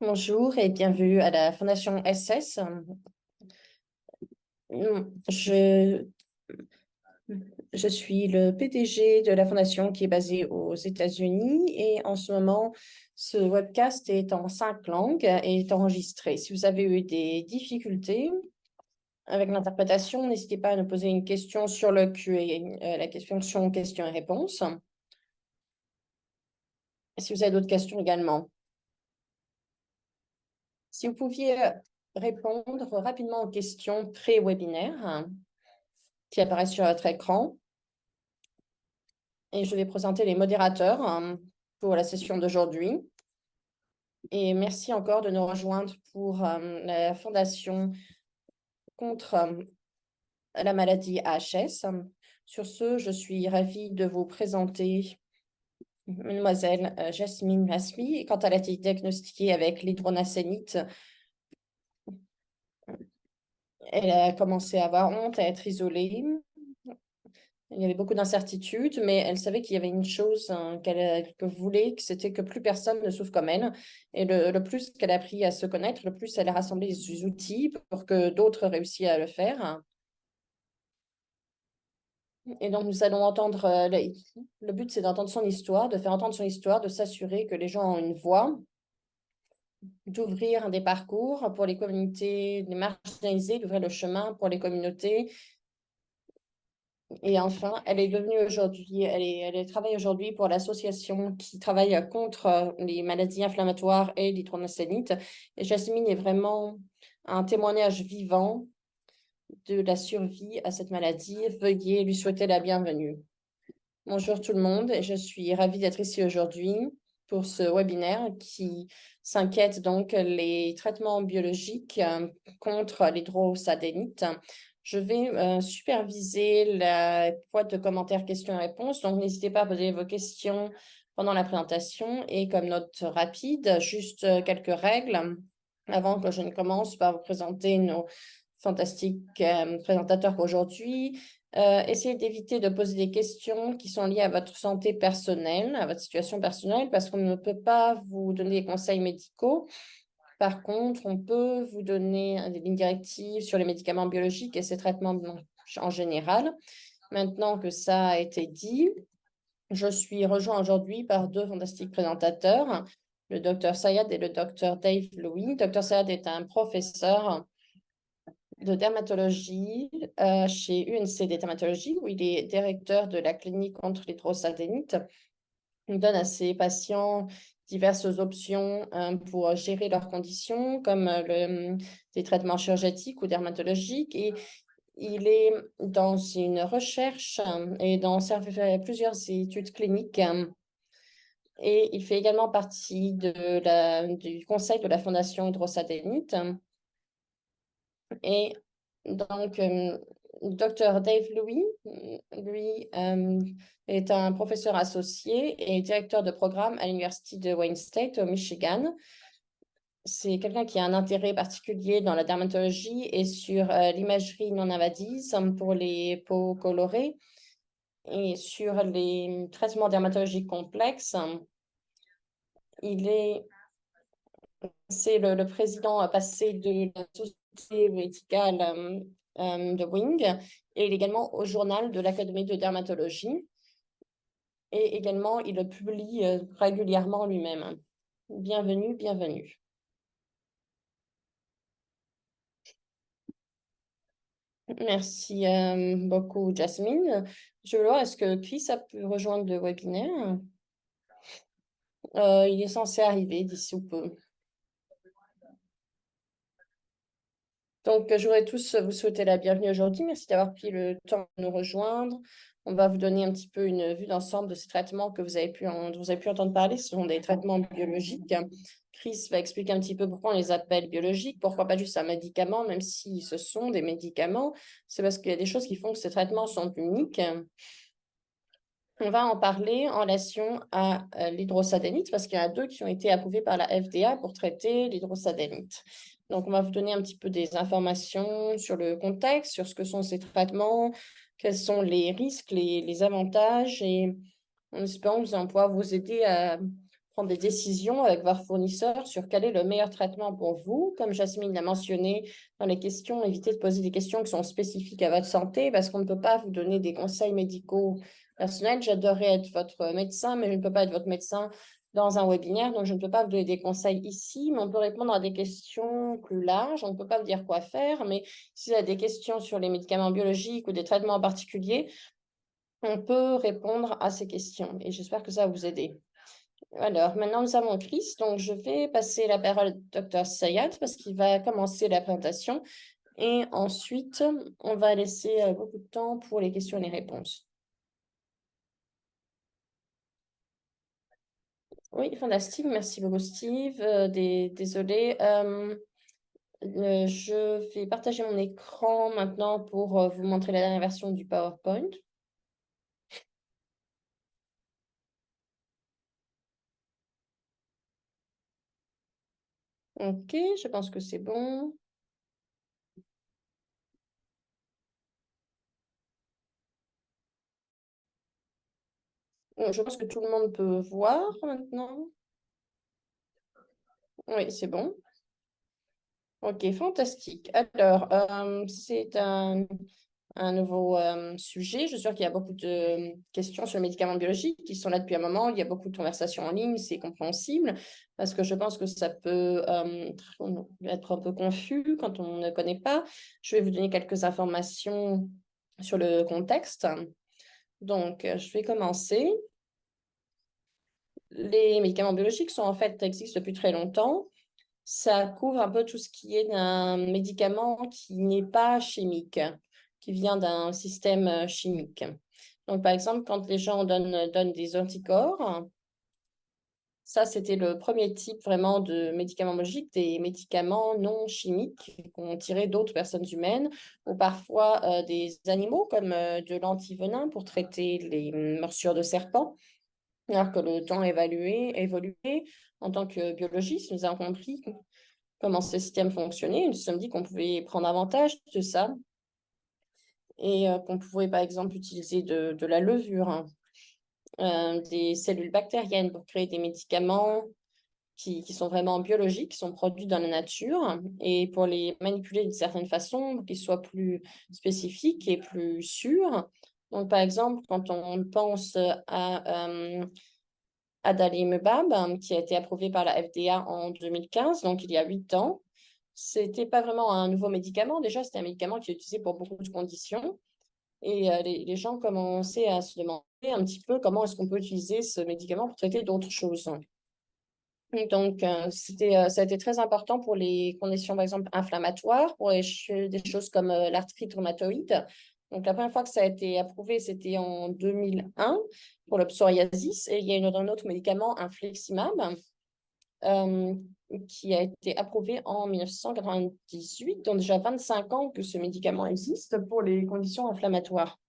Bonjour et bienvenue à la Fondation SS. Je, je suis le PDG de la Fondation qui est basée aux États-Unis et en ce moment, ce webcast est en 5 langues et est enregistré. Si vous avez eu des difficultés avec l'interprétation, n'hésitez pas à nous poser une question sur le Q&A, la fonction questions et réponses. Et si vous avez d'autres questions également. Si vous pouviez répondre rapidement aux questions pré-webinaire qui apparaissent sur votre écran. Et je vais présenter les modérateurs pour la session d'aujourd'hui. Et merci encore de nous rejoindre pour la Fondation contre la maladie AHS. Sur ce, je suis ravie de vous présenter Mademoiselle Jasmine Hasmi. Quand elle a été diagnostiquée avec l'hydronacénite, elle a commencé à avoir honte, à être isolée. Il y avait beaucoup d'incertitudes, mais elle savait qu'il y avait une chose qu'elle voulait, que c'était que plus personne ne souffre comme elle. Et le plus qu'elle a appris à se connaître, le plus elle a rassemblé des outils pour que d'autres réussissent à le faire. Et donc, nous allons entendre, le but, c'est d'entendre son histoire, de faire entendre son histoire, de s'assurer que les gens ont une voix, d'ouvrir des parcours pour les communautés, les marginalisées, d'ouvrir le chemin pour les communautés. Et enfin, elle est devenue aujourd'hui, elle travaille aujourd'hui pour l'association qui travaille contre les maladies inflammatoires et l'hydronacénite. Et Jasmine est vraiment un témoignage vivant de la survie à cette maladie. Veuillez lui souhaiter la bienvenue. Bonjour tout le monde, je suis ravie d'être ici aujourd'hui pour ce webinaire qui s'inquiète donc les traitements biologiques contre l'hydrosadénite. Je vais superviser la boîte de commentaires questions-réponses, donc n'hésitez pas à poser vos questions pendant la présentation. Et comme note rapide, juste quelques règles avant que je ne commence par vous présenter nos fantastiques présentateurs pour aujourd'hui. Essayez d'éviter de poser des questions qui sont liées à votre santé personnelle, à votre situation personnelle, parce qu'on ne peut pas vous donner des conseils médicaux. Par contre, on peut vous donner des lignes directives sur les médicaments biologiques et ces traitements en général. Maintenant que ça a été dit, je suis rejoint aujourd'hui par deux fantastiques présentateurs, le Dr Sayad et le Dr Dave Louis. Dr Sayad est un professeur de dermatologie chez UNC des dermatologies, où il est directeur de la clinique contre l'hydrosadénite. Il donne à ses patients diverses options pour gérer leurs conditions, comme des traitements chirurgicaux ou dermatologiques. Et il est dans une recherche et dans plusieurs études cliniques. Et il fait également partie du conseil de la Fondation hydrosadénite. Et donc, Dr Dave Louis, lui, est un professeur associé et directeur de programme à l'Université de Wayne State au Michigan. C'est quelqu'un qui a un intérêt particulier dans la dermatologie et sur l'imagerie non invasive pour les peaux colorées et sur les traitements dermatologiques complexes. C'est le président passé de la Société médicale de Wing et il est également au journal de l'Académie de dermatologie. Et également, il le publie régulièrement lui-même. Bienvenue, bienvenue. Merci beaucoup, Jasmine. Je veux voir, est-ce que Chris a pu rejoindre le webinaire? Il est censé arriver d'ici peu. Donc, je voudrais tous vous souhaiter la bienvenue aujourd'hui. Merci d'avoir pris le temps de nous rejoindre. On va vous donner un petit peu une vue d'ensemble de ces traitements que vous avez pu entendre parler. Ce sont des traitements biologiques. Chris va expliquer un petit peu pourquoi on les appelle biologiques, pourquoi pas juste un médicament, même si ce sont des médicaments. C'est parce qu'il y a des choses qui font que ces traitements sont uniques. On va en parler en relation à l'hydrosadénite parce qu'il y en a deux qui ont été approuvés par la FDA pour traiter l'hydrosadénite. Donc, on va vous donner un petit peu des informations sur le contexte, sur ce que sont ces traitements, quels sont les risques, les avantages et en espérant que nous allons pouvoir vous aider à prendre des décisions avec votre fournisseur sur quel est le meilleur traitement pour vous. Comme Jasmine l'a mentionné dans les questions, évitez de poser des questions qui sont spécifiques à votre santé parce qu'on ne peut pas vous donner des conseils médicaux personnels. J'adorerais être votre médecin, mais je ne peux pas être votre médecin dans un webinaire, donc je ne peux pas vous donner des conseils ici, mais on peut répondre à des questions plus larges. On ne peut pas vous dire quoi faire, mais si vous avez des questions sur les médicaments biologiques ou des traitements en particulier, on peut répondre à ces questions et j'espère que ça va vous aider. Alors, maintenant, nous avons Chris, donc je vais passer la parole au Dr Sayad parce qu'il va commencer la présentation et ensuite, on va laisser beaucoup de temps pour les questions et les réponses. Oui, fantastique, merci beaucoup Steve. Désolée, je vais partager mon écran maintenant pour vous montrer la dernière version du PowerPoint. Ok, je pense que c'est bon. Je pense que tout le monde peut voir maintenant. Oui, c'est bon. Ok, fantastique. Alors, c'est un nouveau sujet. Je suis sûre qu'il y a beaucoup de questions sur les médicaments biologiques qui sont là depuis un moment. Il y a beaucoup de conversations en ligne, c'est compréhensible parce que je pense que ça peut être un peu confus quand on ne connaît pas. Je vais vous donner quelques informations sur le contexte. Donc, je vais commencer. Les médicaments biologiques existent depuis très longtemps. Ça couvre un peu tout ce qui est d'un médicament qui n'est pas chimique, qui vient d'un système chimique. Donc, par exemple, quand les gens donnent des anticorps, ça, c'était le premier type vraiment de médicaments biologiques, des médicaments non chimiques qu'on tirait d'autres personnes humaines ou parfois des animaux comme de l'antivenin pour traiter les morsures de serpents. Alors que le temps évolué, en tant que biologiste, nous avons compris comment ce système fonctionnait. Nous nous sommes dit qu'on pouvait prendre avantage de ça et qu'on pouvait, par exemple, utiliser de la levure, des cellules bactériennes pour créer des médicaments qui sont vraiment biologiques, qui sont produits dans la nature, et pour les manipuler d'une certaine façon, pour qu'ils soient plus spécifiques et plus sûrs. Donc, par exemple, quand on pense à adalimumab, qui a été approuvé par la FDA en 2015, donc il y a 8 ans. C'était pas vraiment un nouveau médicament. Déjà, c'était un médicament qui est utilisé pour beaucoup de conditions. Et les gens commençaient à se demander un petit peu comment est-ce qu'on peut utiliser ce médicament pour traiter d'autres choses. Donc, ça a été très important pour les conditions, par exemple, inflammatoires, pour des choses comme l'arthrite rhumatoïde. Donc, la première fois que ça a été approuvé, c'était en 2001 pour le psoriasis. Et il y a un autre médicament, infliximab, euh, qui a été approuvé en 1998. Donc, déjà 25 ans que ce médicament existe pour les conditions inflammatoires.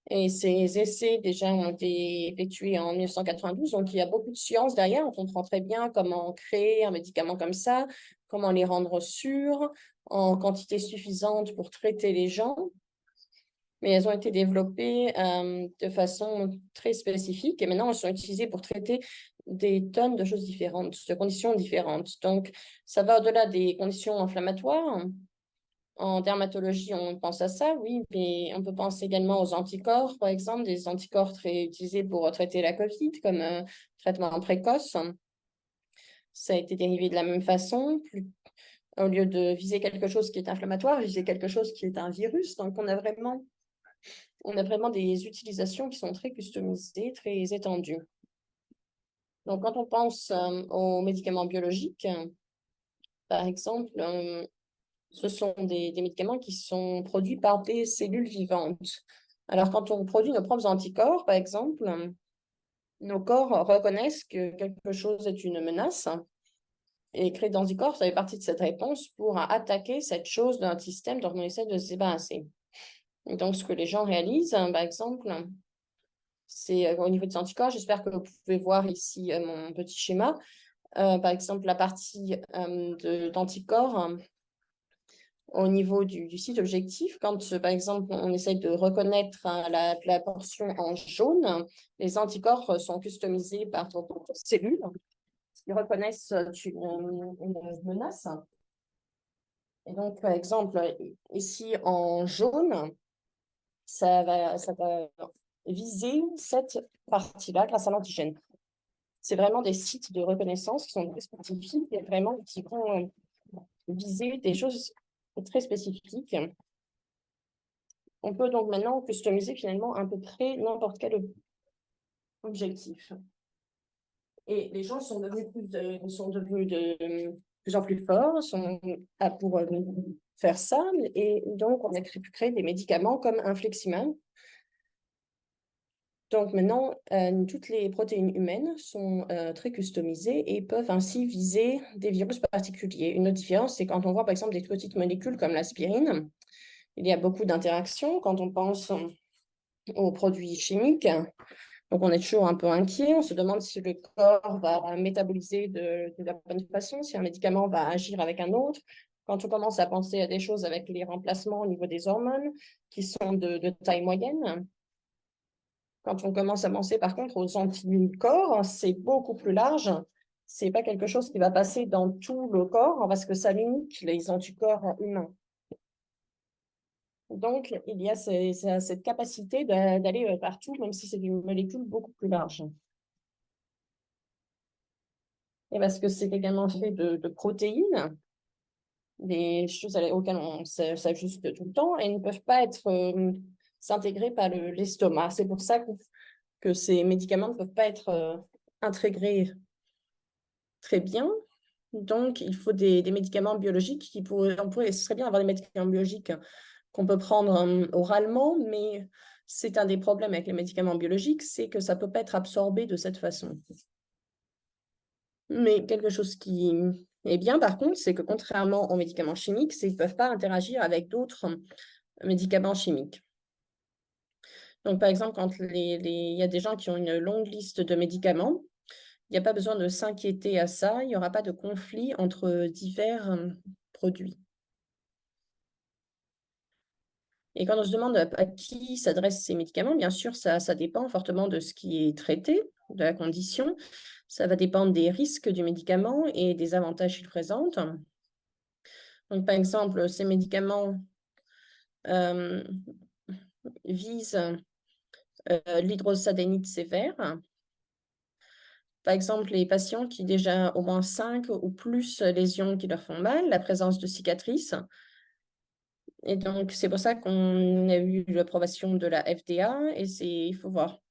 Et ces essais déjà ont été effectués en 1992, donc il y a beaucoup de science derrière. On comprend très bien comment créer un médicament comme ça, comment les rendre sûrs, en quantité suffisante pour traiter les gens. Mais elles ont été développées de façon très spécifique et maintenant elles sont utilisées pour traiter des tonnes de choses différentes, de conditions différentes. Donc, ça va au-delà des conditions inflammatoires. En dermatologie, on pense à ça, oui, mais on peut penser également aux anticorps, par exemple, des anticorps très utilisés pour traiter la COVID comme traitement précoce. Ça a été dérivé de la même façon. Au lieu de viser quelque chose qui est inflammatoire, viser quelque chose qui est un virus. Donc, on a vraiment des utilisations qui sont très customisées, très étendues. Donc, quand on pense aux médicaments biologiques, par exemple, ce sont des médicaments qui sont produits par des cellules vivantes. Alors, quand on produit nos propres anticorps, par exemple, nos corps reconnaissent que quelque chose est une menace et créent d'anticorps, ça fait partie de cette réponse pour attaquer cette chose d'un système dont on essaie de se débarrasser. Et donc, ce que les gens réalisent, par exemple, c'est au niveau des anticorps, j'espère que vous pouvez voir ici mon petit schéma. Par exemple, la partie d'anticorps, au niveau du site objectif, quand par exemple on essaie de reconnaître la portion en jaune, les anticorps sont customisés par ton cellule. Ils reconnaissent une menace. Et donc, par exemple, ici en jaune, ça va viser cette partie-là grâce à l'antigène. C'est vraiment des sites de reconnaissance qui sont très spécifiques et vraiment qui vont viser des choses très spécifiques. On peut donc maintenant customiser finalement à peu près n'importe quel objectif. Et les gens sont devenus de plus en plus forts pour faire ça. Et donc, on a pu créer des médicaments comme Infliximab. Donc maintenant, toutes les protéines humaines sont très customisées et peuvent ainsi viser des virus particuliers. Une autre différence, c'est quand on voit par exemple des petites molécules comme l'aspirine, il y a beaucoup d'interactions quand on pense aux produits chimiques. Donc, on est toujours un peu inquiet. On se demande si le corps va métaboliser de la bonne façon, si un médicament va agir avec un autre. Quand on commence à penser à des choses avec les remplacements au niveau des hormones qui sont de taille moyenne, quand on commence à penser par contre aux anticorps, c'est beaucoup plus large. Ce n'est pas quelque chose qui va passer dans tout le corps parce que ça limite les anticorps humains. Donc, il y a cette capacité d'aller partout, même si c'est une molécule beaucoup plus large. Et parce que c'est également fait de protéines, des choses auxquelles on s'ajuste tout le temps et ne peuvent pas être s'intégrer par l'estomac. C'est pour ça que ces médicaments ne peuvent pas être intégrés très bien. Donc, il faut des médicaments biologiques ce serait bien d'avoir des médicaments biologiques qu'on peut prendre oralement, mais c'est un des problèmes avec les médicaments biologiques, c'est que ça ne peut pas être absorbé de cette façon. Mais quelque chose qui est bien, par contre, c'est que contrairement aux médicaments chimiques, ils ne peuvent pas interagir avec d'autres médicaments chimiques. Donc, par exemple, quand il y a des gens qui ont une longue liste de médicaments, il n'y a pas besoin de s'inquiéter à ça. Il n'y aura pas de conflit entre divers produits. Et quand on se demande à qui s'adressent ces médicaments, bien sûr, ça dépend fortement de ce qui est traité, de la condition. Ça va dépendre des risques du médicament et des avantages qu'il présente. Donc, par exemple, ces médicaments visent l'hydrosadénite sévère. Par exemple, les patients qui ont déjà au moins 5 ou plus lésions qui leur font mal, la présence de cicatrices. Et donc, c'est pour ça qu'on a eu l'approbation de la FDA. Et il faut voir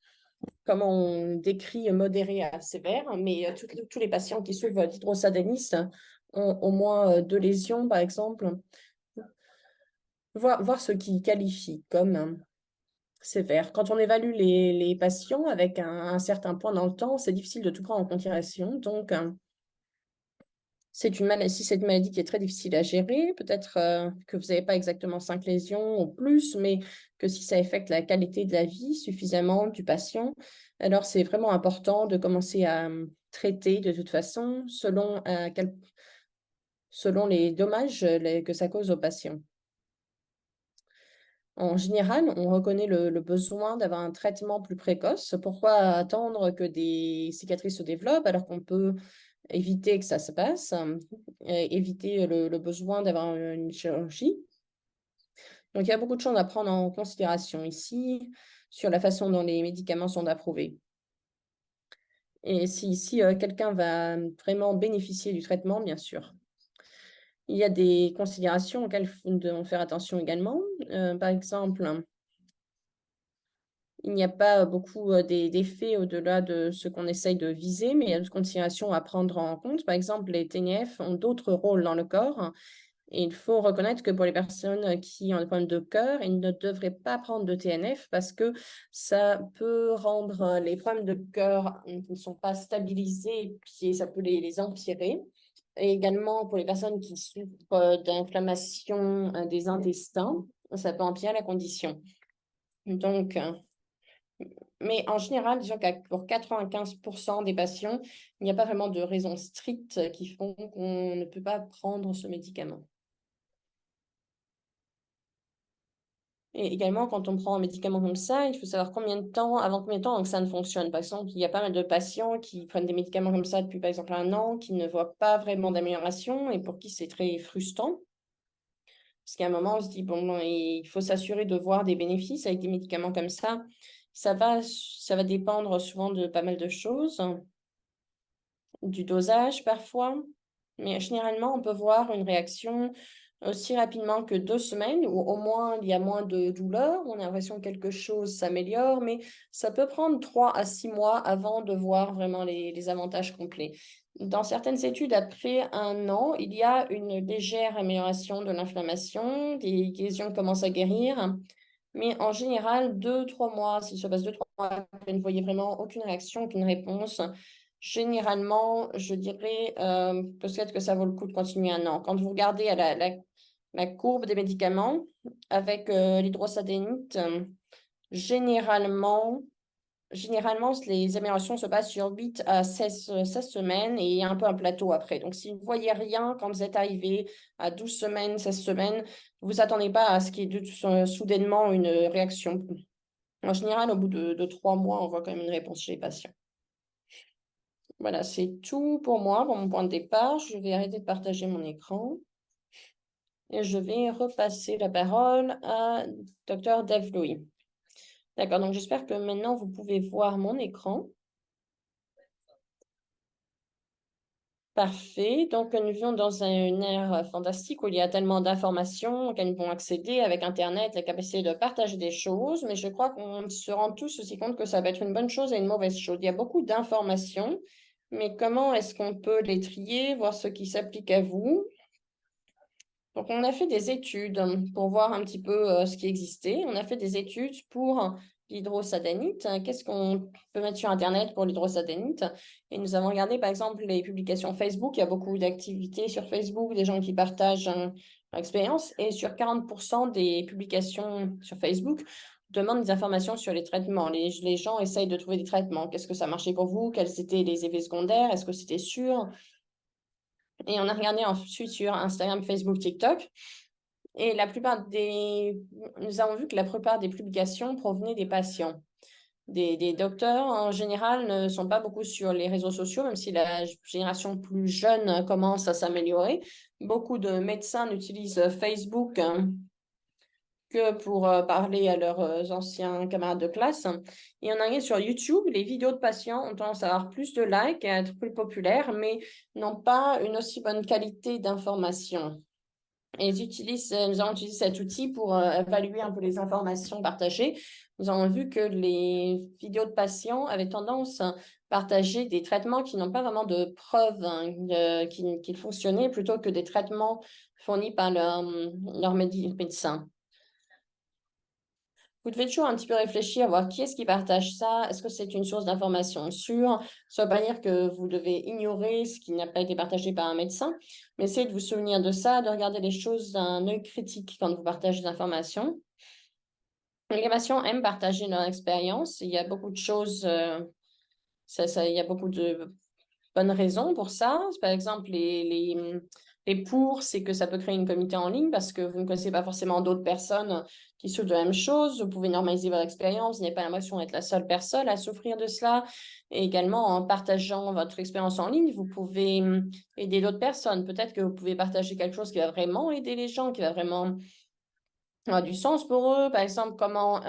comment on décrit modéré à sévère. Mais tous les patients qui souffrent d'hydrosadénisme ont au moins 2 lésions, par exemple. Voir ce qui qualifie comme sévère. Quand on évalue les patients avec un certain point dans le temps, c'est difficile de tout prendre en considération. Donc, c'est une maladie qui est très difficile à gérer. Peut-être que vous n'avez pas exactement 5 lésions ou plus, mais que si ça affecte la qualité de la vie suffisamment du patient, alors c'est vraiment important de commencer à traiter de toute façon selon les dommages que ça cause aux patients. En général, on reconnaît le besoin d'avoir un traitement plus précoce. Pourquoi attendre que des cicatrices se développent alors qu'on peut éviter que ça se passe, éviter le besoin d'avoir une chirurgie? Donc, il y a beaucoup de choses à prendre en considération ici sur la façon dont les médicaments sont approuvés. Et si quelqu'un va vraiment bénéficier du traitement, bien sûr. Il y a des considérations auxquelles nous devons faire attention également. Par exemple, il n'y a pas beaucoup d'effets au-delà de ce qu'on essaye de viser, mais il y a d'autres considérations à prendre en compte. Par exemple, les TNF ont d'autres rôles dans le corps. Et il faut reconnaître que pour les personnes qui ont des problèmes de cœur, ils ne devraient pas prendre de TNF parce que ça peut rendre les problèmes de cœur qui ne sont pas stabilisés et ça peut les empirer. Et également pour les personnes qui souffrent d'inflammation des intestins, ça peut empirer la condition. Donc, mais en général, disons que pour 95% des patients, il n'y a pas vraiment de raisons strictes qui font qu'on ne peut pas prendre ce médicament. Et également, quand on prend un médicament comme ça, il faut savoir avant combien de temps que ça ne fonctionne. Par exemple, il y a pas mal de patients qui prennent des médicaments comme ça depuis, par exemple, 1 an, qui ne voient pas vraiment d'amélioration et pour qui c'est très frustrant. Parce qu'à un moment, on se dit, bon, il faut s'assurer de voir des bénéfices avec des médicaments comme ça. Ça va dépendre souvent de pas mal de choses, du dosage parfois, mais généralement, on peut voir une réaction aussi rapidement que 2 semaines, ou au moins il y a moins de douleur, on a l'impression que quelque chose s'améliore, mais ça peut prendre 3 à 6 mois avant de voir vraiment les avantages complets. Dans certaines études, après 1 an, il y a une légère amélioration de l'inflammation, des lésions commencent à guérir, mais en général, 2, 3 mois, s'il se passe 2, 3 mois, que vous ne voyez vraiment aucune réaction, aucune réponse, généralement, je dirais peut-être que ça vaut le coup de continuer 1 an. Quand vous regardez à la courbe des médicaments avec l'hydrosadénite, généralement, les améliorations se passent sur 8 à 16 semaines et il y a un peu un plateau après. Donc, si vous ne voyez rien quand vous êtes arrivé à 12 semaines, 16 semaines, vous attendez pas à ce qu'il y ait soudainement une réaction. En général, au bout de 3 mois, on voit quand même une réponse chez les patients. Voilà, c'est tout pour moi, pour mon point de départ. Je vais arrêter de partager mon écran et je vais repasser la parole à Dr. Dave Louis. D'accord, donc j'espère que maintenant vous pouvez voir mon écran. Parfait. Donc, nous vivons dans une ère fantastique où il y a tellement d'informations auxquelles nous pouvons accéder avec Internet, la capacité de partager des choses, mais je crois qu'on se rend tous aussi compte que ça va être une bonne chose et une mauvaise chose. Il y a beaucoup d'informations, mais comment est-ce qu'on peut les trier, voir ce qui s'applique à vous? Donc, on a fait des études pour voir un petit peu ce qui existait. On a fait des études pour l'hydrosadénite. Qu'est-ce qu'on peut mettre sur Internet pour l'hydrosadénite? Et nous avons regardé, par exemple, les publications Facebook. Il y a beaucoup d'activités sur Facebook, des gens qui partagent leur expérience. Et sur 40% des publications sur Facebook, demandent des informations sur les traitements. Les gens essayent de trouver des traitements. Qu'est-ce que ça marchait pour vous? Quels étaient les effets secondaires? Est-ce que c'était sûr? Et on a regardé ensuite sur Instagram, Facebook, TikTok. Et nous avons vu que la plupart des publications provenaient des patients. Des docteurs, en général, ne sont pas beaucoup sur les réseaux sociaux, même si la génération plus jeune commence à s'améliorer. Beaucoup de médecins n'utilisent Facebook que pour parler à leurs anciens camarades de classe. Et on arrive sur YouTube, les vidéos de patients ont tendance à avoir plus de likes et à être plus populaires, mais n'ont pas une aussi bonne qualité d'information. Et nous avons utilisé cet outil pour évaluer un peu les informations partagées. Nous avons vu que les vidéos de patients avaient tendance à partager des traitements qui n'ont pas vraiment de preuves qu'ils fonctionnaient, plutôt que des traitements fournis par leur médecin. Vous devez toujours un petit peu réfléchir, voir qui est-ce qui partage ça. Est-ce que c'est une source d'information sûre? Ça ne veut pas dire que vous devez ignorer ce qui n'a pas été partagé par un médecin, mais essayez de vous souvenir de ça, de regarder les choses d'un œil critique quand vous partagez des informations. Les patients aiment partager leur expérience. Il y a beaucoup de choses, il y a beaucoup de bonnes raisons pour ça. Par exemple, les pour, c'est que ça peut créer une communauté en ligne parce que vous ne connaissez pas forcément d'autres personnes qui souffrent de la même chose. Vous pouvez normaliser votre expérience. Vous n'avez pas l'impression d'être la seule personne à souffrir de cela. Et également, en partageant votre expérience en ligne, vous pouvez aider d'autres personnes. Peut-être que vous pouvez partager quelque chose qui va vraiment aider les gens, qui va vraiment avoir du sens pour eux. Par exemple, comment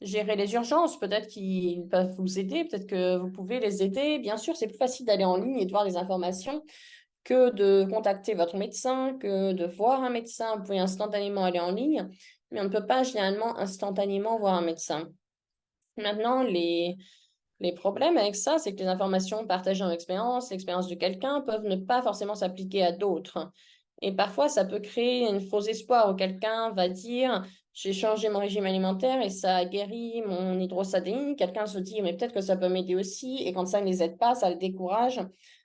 gérer les urgences, peut-être qu'ils peuvent vous aider, peut-être que vous pouvez les aider. Bien sûr, c'est plus facile d'aller en ligne et de voir des informations que de contacter votre médecin, que de voir un médecin. Vous pouvez instantanément aller en ligne, mais on ne peut pas généralement instantanément voir un médecin. Maintenant, les problèmes avec ça, c'est que les informations partagées en expérience, l'expérience de quelqu'un, peuvent ne pas forcément s'appliquer à d'autres. Et parfois, ça peut créer un faux espoir où quelqu'un va dire, j'ai changé mon régime alimentaire et ça a guéri mon hydrosadéine. Quelqu'un se dit, mais peut-être que ça peut m'aider aussi. Et quand ça ne les aide pas, ça le décourage,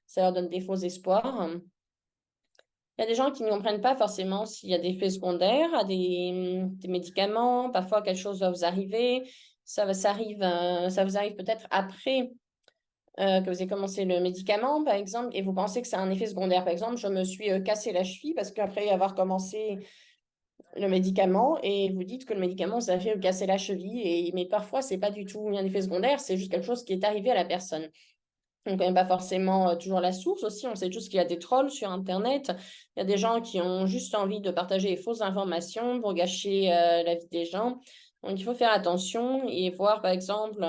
ça leur donne des faux espoirs. Il y a des gens qui ne comprennent pas forcément s'il y a des effets secondaires à des médicaments. Parfois, quelque chose va vous arriver. Ça vous arrive peut-être après que vous avez commencé le médicament, par exemple, et vous pensez que c'est un effet secondaire. Par exemple, je me suis cassé la cheville parce qu'après avoir commencé le médicament et vous dites que le médicament, ça fait casser la cheville, mais parfois, c'est pas du tout un effet secondaire, c'est juste quelque chose qui est arrivé à la personne. On ne connaît pas forcément toujours la source aussi, on sait juste qu'il y a des trolls sur Internet, il y a des gens qui ont juste envie de partager les fausses informations pour gâcher la vie des gens. Donc, il faut faire attention et voir, par exemple,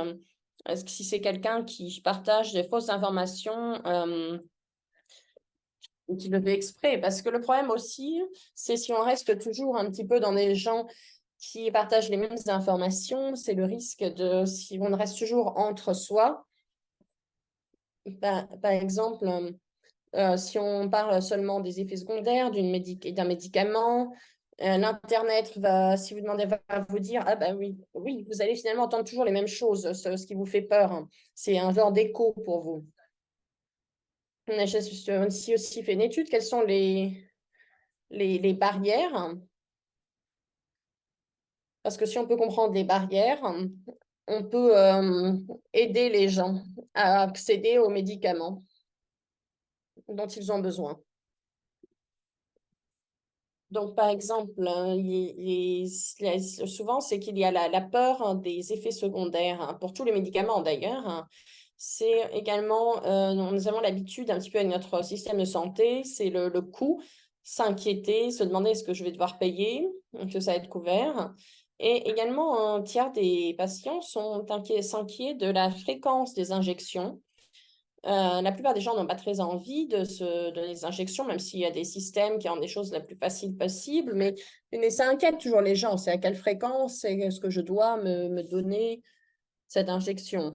est-ce que si c'est quelqu'un qui partage des fausses informations, ou qui le fait exprès. Parce que le problème aussi, c'est si on reste toujours un petit peu dans des gens qui partagent les mêmes informations, c'est le risque de, si on reste toujours entre soi, par exemple, si on parle seulement des effets secondaires d'un médicament, l'Internet va, si vous demandez, va vous dire, ah ben oui, oui, vous allez finalement entendre toujours les mêmes choses, ce qui vous fait peur, hein. C'est un genre d'écho pour vous. J'ai aussi fait une étude, quelles sont les barrières, parce que si on peut comprendre les barrières, on peut aider les gens à accéder aux médicaments dont ils ont besoin. Donc, par exemple, souvent, c'est qu'il y a la peur des effets secondaires, hein, pour tous les médicaments d'ailleurs, hein. C'est également, nous avons l'habitude un petit peu avec notre système de santé, c'est le coût, s'inquiéter, se demander est-ce que je vais devoir payer, que ça va être couvert. Et également, un tiers des patients s'inquiètent de la fréquence des injections. La plupart des gens n'ont pas très envie de se donner des injections, même s'il y a des systèmes qui rendent des choses la plus facile possible, mais ça inquiète toujours les gens. C'est à quelle fréquence est-ce que je dois me donner cette injection?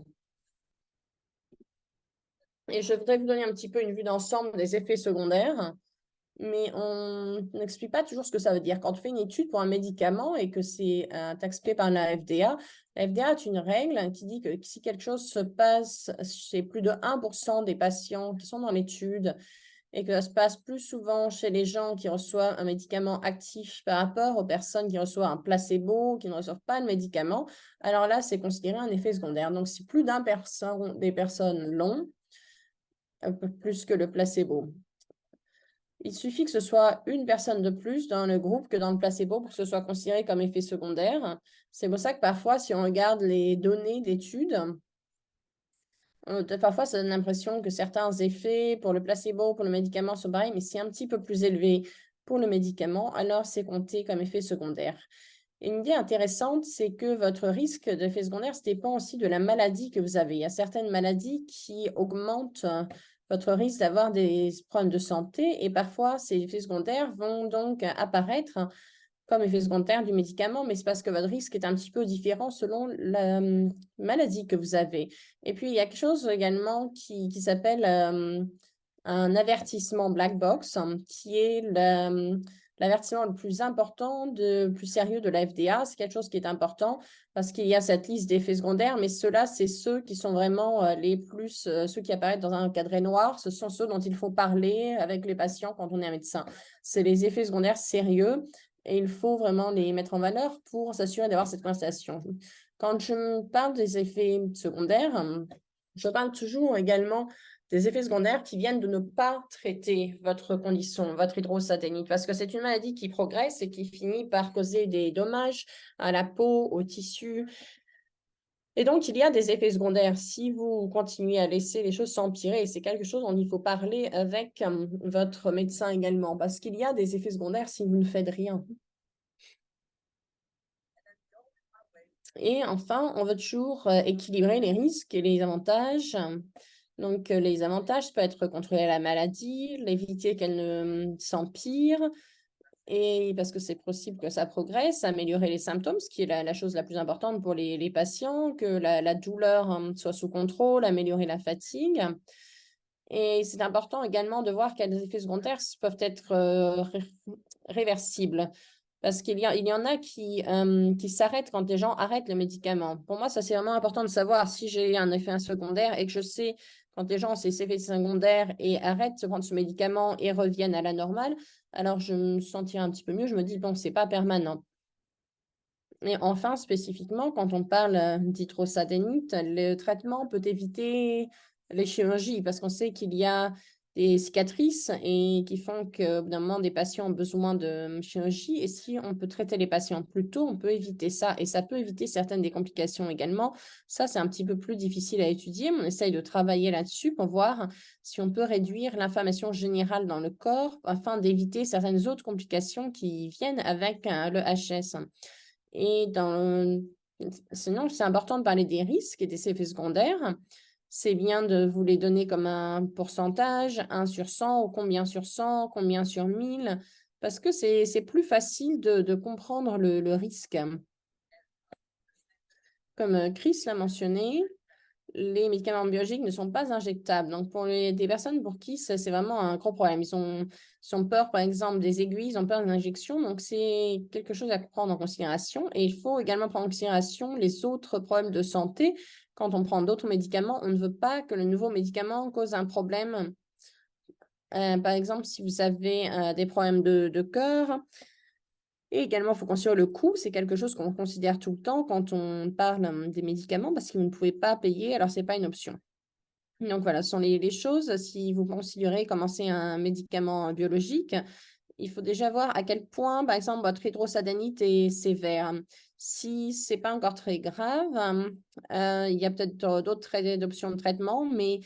Et je voudrais vous donner un petit peu une vue d'ensemble des effets secondaires, mais on n'explique pas toujours ce que ça veut dire. Quand on fait une étude pour un médicament et que c'est taxé par la FDA, la FDA a une règle qui dit que si quelque chose se passe chez plus de 1% des patients qui sont dans l'étude et que ça se passe plus souvent chez les gens qui reçoivent un médicament actif par rapport aux personnes qui reçoivent un placebo, qui ne reçoivent pas le médicament, alors là, c'est considéré un effet secondaire. Donc, si plus des personnes l'ont, un peu plus que le placebo. Il suffit que ce soit une personne de plus dans le groupe que dans le placebo pour que ce soit considéré comme effet secondaire. C'est pour ça que parfois, si on regarde les données d'études, parfois ça donne l'impression que certains effets pour le placebo, pour le médicament sont pareils, mais c'est un petit peu plus élevé pour le médicament, alors c'est compté comme effet secondaire. Et une idée intéressante, c'est que votre risque d'effet secondaire dépend aussi de la maladie que vous avez. Il y a certaines maladies qui augmentent votre risque d'avoir des problèmes de santé et parfois ces effets secondaires vont donc apparaître comme effet secondaire du médicament, mais c'est parce que votre risque est un petit peu différent selon la maladie que vous avez. Et puis, il y a quelque chose également qui s'appelle un avertissement black box, qui est l'avertissement le plus important, le plus sérieux de la FDA. C'est quelque chose qui est important parce qu'il y a cette liste d'effets secondaires, mais ceux-là, c'est ceux qui sont vraiment les plus, ceux qui apparaissent dans un cadre noir. Ce sont ceux dont il faut parler avec les patients quand on est un médecin. C'est les effets secondaires sérieux et il faut vraiment les mettre en valeur pour s'assurer d'avoir cette conversation. Quand je parle des effets secondaires, je parle toujours également des effets secondaires qui viennent de ne pas traiter votre condition, votre hydrosadénite, parce que c'est une maladie qui progresse et qui finit par causer des dommages à la peau, aux tissus. Et donc, il y a des effets secondaires. Si vous continuez à laisser les choses s'empirer, c'est quelque chose dont il faut parler avec votre médecin également, parce qu'il y a des effets secondaires si vous ne faites rien. Et enfin, on veut toujours équilibrer les risques et les avantages. Donc, les avantages peuvent être contrôler la maladie, éviter qu'elle ne s'empire, et parce que c'est possible que ça progresse, améliorer les symptômes, ce qui est la chose la plus importante pour les patients, que la douleur soit sous contrôle, améliorer la fatigue. Et c'est important également de voir quels effets secondaires peuvent être réversibles. Parce il y en a qui s'arrêtent quand les gens arrêtent le médicament. Pour moi, ça, c'est vraiment important de savoir si j'ai un effet secondaire et que je sais quand les gens ont ces effets secondaires et arrêtent de prendre ce médicament et reviennent à la normale, alors je me sentirai un petit peu mieux. Je me dis, bon, c'est pas permanent. Et enfin, spécifiquement, quand on parle d'hydrosadénite, le traitement peut éviter les chirurgies parce qu'on sait qu'il y a des cicatrices et qui font qu'au bout d'un moment, des patients ont besoin de chirurgie. Et si on peut traiter les patients plus tôt, on peut éviter ça. Et ça peut éviter certaines des complications également. Ça, c'est un petit peu plus difficile à étudier. On essaye de travailler là-dessus pour voir si on peut réduire l'inflammation générale dans le corps afin d'éviter certaines autres complications qui viennent avec le HS. Et sinon, c'est important de parler des risques et des effets secondaires. C'est bien de vous les donner comme un pourcentage, 1 sur 100 ou combien sur 100, combien sur 1000, parce que c'est plus facile de comprendre le risque. Comme Chris l'a mentionné, les médicaments biologiques ne sont pas injectables. Donc, pour des personnes pour qui c'est vraiment un gros problème. Ils ont peur, par exemple, des aiguilles, ils ont peur d'une injection. Donc, c'est quelque chose à prendre en considération. Et il faut également prendre en considération les autres problèmes de santé. Quand on prend d'autres médicaments, on ne veut pas que le nouveau médicament cause un problème. Par exemple, si vous avez des problèmes de cœur, et également, il faut considérer le coût. C'est quelque chose qu'on considère tout le temps quand on parle des médicaments parce que vous ne pouvez pas payer, alors ce n'est pas une option. Donc voilà, ce sont les choses. Si vous considérez commencer un médicament biologique, il faut déjà voir à quel point, par exemple, votre hydrosadénite est sévère. Si ce n'est pas encore très grave, il y a peut-être d'autres options de traitement, mais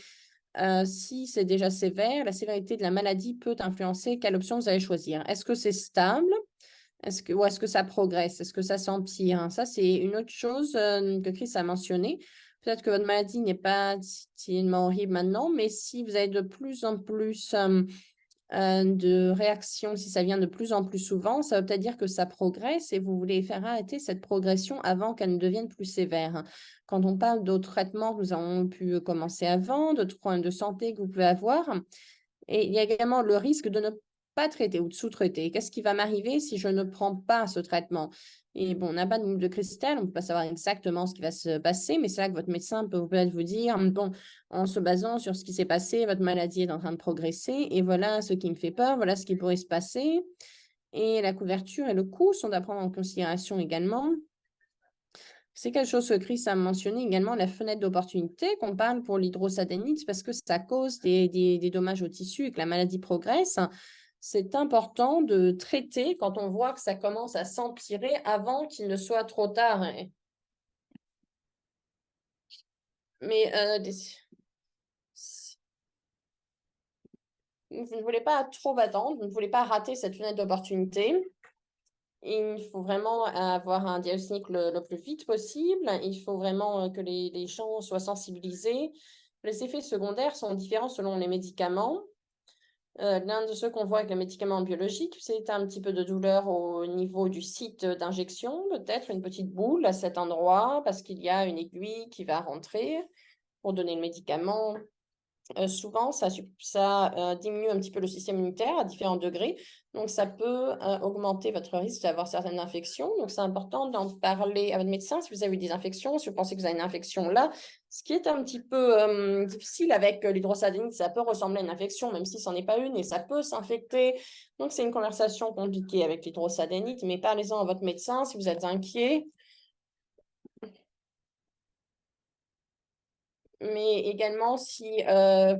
si c'est déjà sévère, la sévérité de la maladie peut influencer quelle option vous allez choisir. Est-ce que c'est stable? Ou est-ce que ça progresse? Est-ce que ça s'empire? Ça, c'est une autre chose que Chris a mentionné. Peut-être que votre maladie n'est pas tellement horrible maintenant, mais si vous avez de plus en plus de réactions, si ça vient de plus en plus souvent, ça veut peut-être dire que ça progresse et vous voulez faire arrêter cette progression avant qu'elle ne devienne plus sévère. Quand on parle d'autres traitements que nous avons pu commencer avant, d'autres problèmes de santé que vous pouvez avoir, et il y a également le risque de ne pas traiter ou de sous-traiter. Qu'est-ce qui va m'arriver si je ne prends pas ce traitement? Et bon, on n'a pas de boule de cristal, on ne peut pas savoir exactement ce qui va se passer, mais c'est là que votre médecin peut peut-être vous dire, bon, en se basant sur ce qui s'est passé, votre maladie est en train de progresser, et voilà ce qui me fait peur, voilà ce qui pourrait se passer. Et la couverture et le coût sont à prendre en considération également. C'est quelque chose que Chris a mentionné également, la fenêtre d'opportunité qu'on parle pour l'hydrosadénite, parce que ça cause des dommages au tissu et que la maladie progresse. C'est important de traiter quand on voit que ça commence à s'empirer avant qu'il ne soit trop tard. Mais vous ne voulez pas trop attendre, vous ne voulez pas rater cette fenêtre d'opportunité. Il faut vraiment avoir un diagnostic le plus vite possible. Il faut vraiment que les gens soient sensibilisés. Les effets secondaires sont différents selon les médicaments. L'un de ceux qu'on voit avec les médicaments biologiques, c'est un petit peu de douleur au niveau du site d'injection, peut-être une petite boule à cet endroit parce qu'il y a une aiguille qui va rentrer pour donner le médicament. Souvent, ça diminue un petit peu le système immunitaire à différents degrés. Donc, ça peut augmenter votre risque d'avoir certaines infections. Donc, c'est important d'en parler à votre médecin si vous avez eu des infections, si vous pensez que vous avez une infection là. Ce qui est un petit peu difficile avec l'hydrosadénite, ça peut ressembler à une infection, même si ce n'en est pas une, et ça peut s'infecter. Donc, c'est une conversation compliquée avec l'hydrosadénite, mais parlez-en à votre médecin si vous êtes inquiet. Mais également, si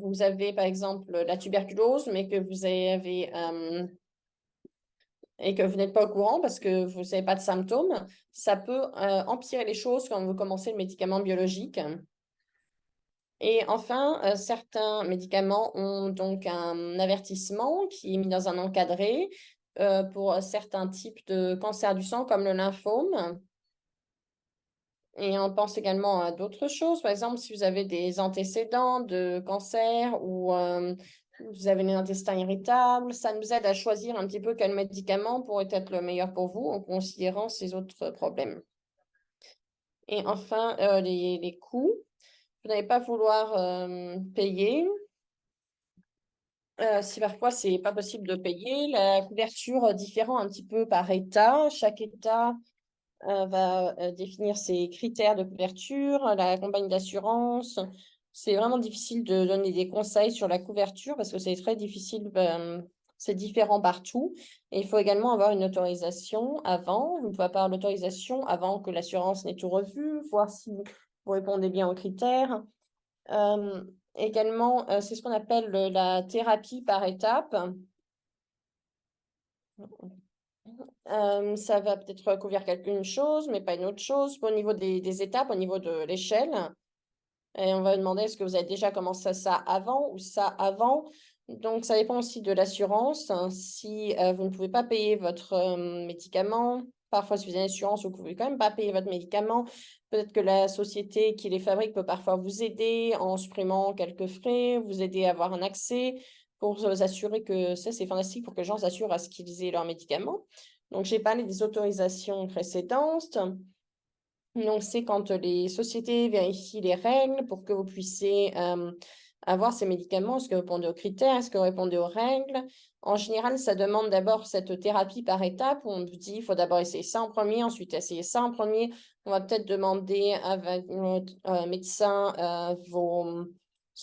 vous avez, par exemple, la tuberculose, mais que vous avez et que vous n'êtes pas au courant parce que vous n'avez pas de symptômes, ça peut empirer les choses quand vous commencez le médicament biologique. Et enfin, certains médicaments ont donc un avertissement qui est mis dans un encadré pour certains types de cancer du sang comme le lymphome. Et on pense également à d'autres choses. Par exemple, si vous avez des antécédents de cancer ou vous avez un intestin irritable, ça nous aide à choisir un petit peu quel médicament pourrait être le meilleur pour vous en considérant ces autres problèmes. Et enfin, les coûts. Vous n'allez pas vouloir payer. Si parfois, ce n'est pas possible de payer, la couverture différent un petit peu par État. Chaque État va définir ses critères de couverture, la compagnie d'assurance. C'est vraiment difficile de donner des conseils sur la couverture parce que c'est très difficile, c'est différent partout. Et il faut également avoir une autorisation avant. Vous ne pouvez pas avoir l'autorisation avant que l'assurance n'ait tout revu, voir si vous répondez bien aux critères. Également, c'est ce qu'on appelle la thérapie par étapes. Ça va peut-être recouvrir quelque chose, mais pas une autre chose. Au niveau des étapes, au niveau de l'échelle, et on va demander est-ce que vous avez déjà commencé ça avant ou ça avant. Donc, ça dépend aussi de l'assurance. Si vous ne pouvez pas payer votre médicament, parfois, si vous avez une assurance, vous ne pouvez quand même pas payer votre médicament. Peut-être que la société qui les fabrique peut parfois vous aider en supprimant quelques frais, vous aider à avoir un accès pour vous assurer que ça, c'est fantastique pour que les gens s'assurent à ce qu'ils aient leurs médicaments. Donc, j'ai parlé des autorisations précédentes. Donc, c'est quand les sociétés vérifient les règles pour que vous puissiez avoir ces médicaments. Est-ce que vous répondez aux critères? Est-ce que vous répondez aux règles? En général, ça demande d'abord cette thérapie par étapes où on vous dit il faut d'abord essayer ça en premier, ensuite essayer ça en premier. On va peut-être demander à votre médecin vos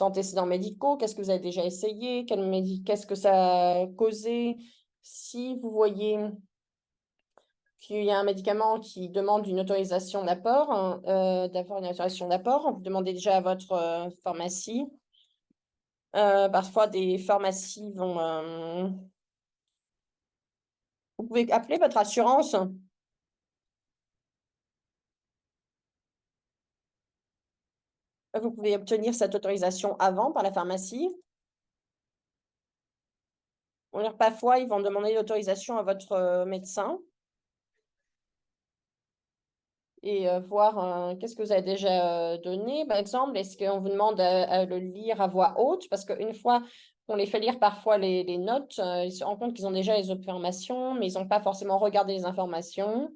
antécédents médicaux. Qu'est-ce que vous avez déjà essayé? Qu'est-ce que ça a causé? Si vous voyez qu'il y a un médicament qui demande une autorisation d'apport, d'avoir une autorisation d'apport, vous demandez déjà à votre pharmacie. Parfois, des pharmacies vont... Vous pouvez appeler votre assurance. Vous pouvez obtenir cette autorisation avant par la pharmacie. Parfois, ils vont demander l'autorisation à votre médecin et voir qu'est-ce que vous avez déjà donné, par exemple. Est-ce qu'on vous demande à le lire à voix haute? Parce qu'une fois qu'on les fait lire parfois les notes, ils se rendent compte qu'ils ont déjà les informations, mais ils n'ont pas forcément regardé les informations.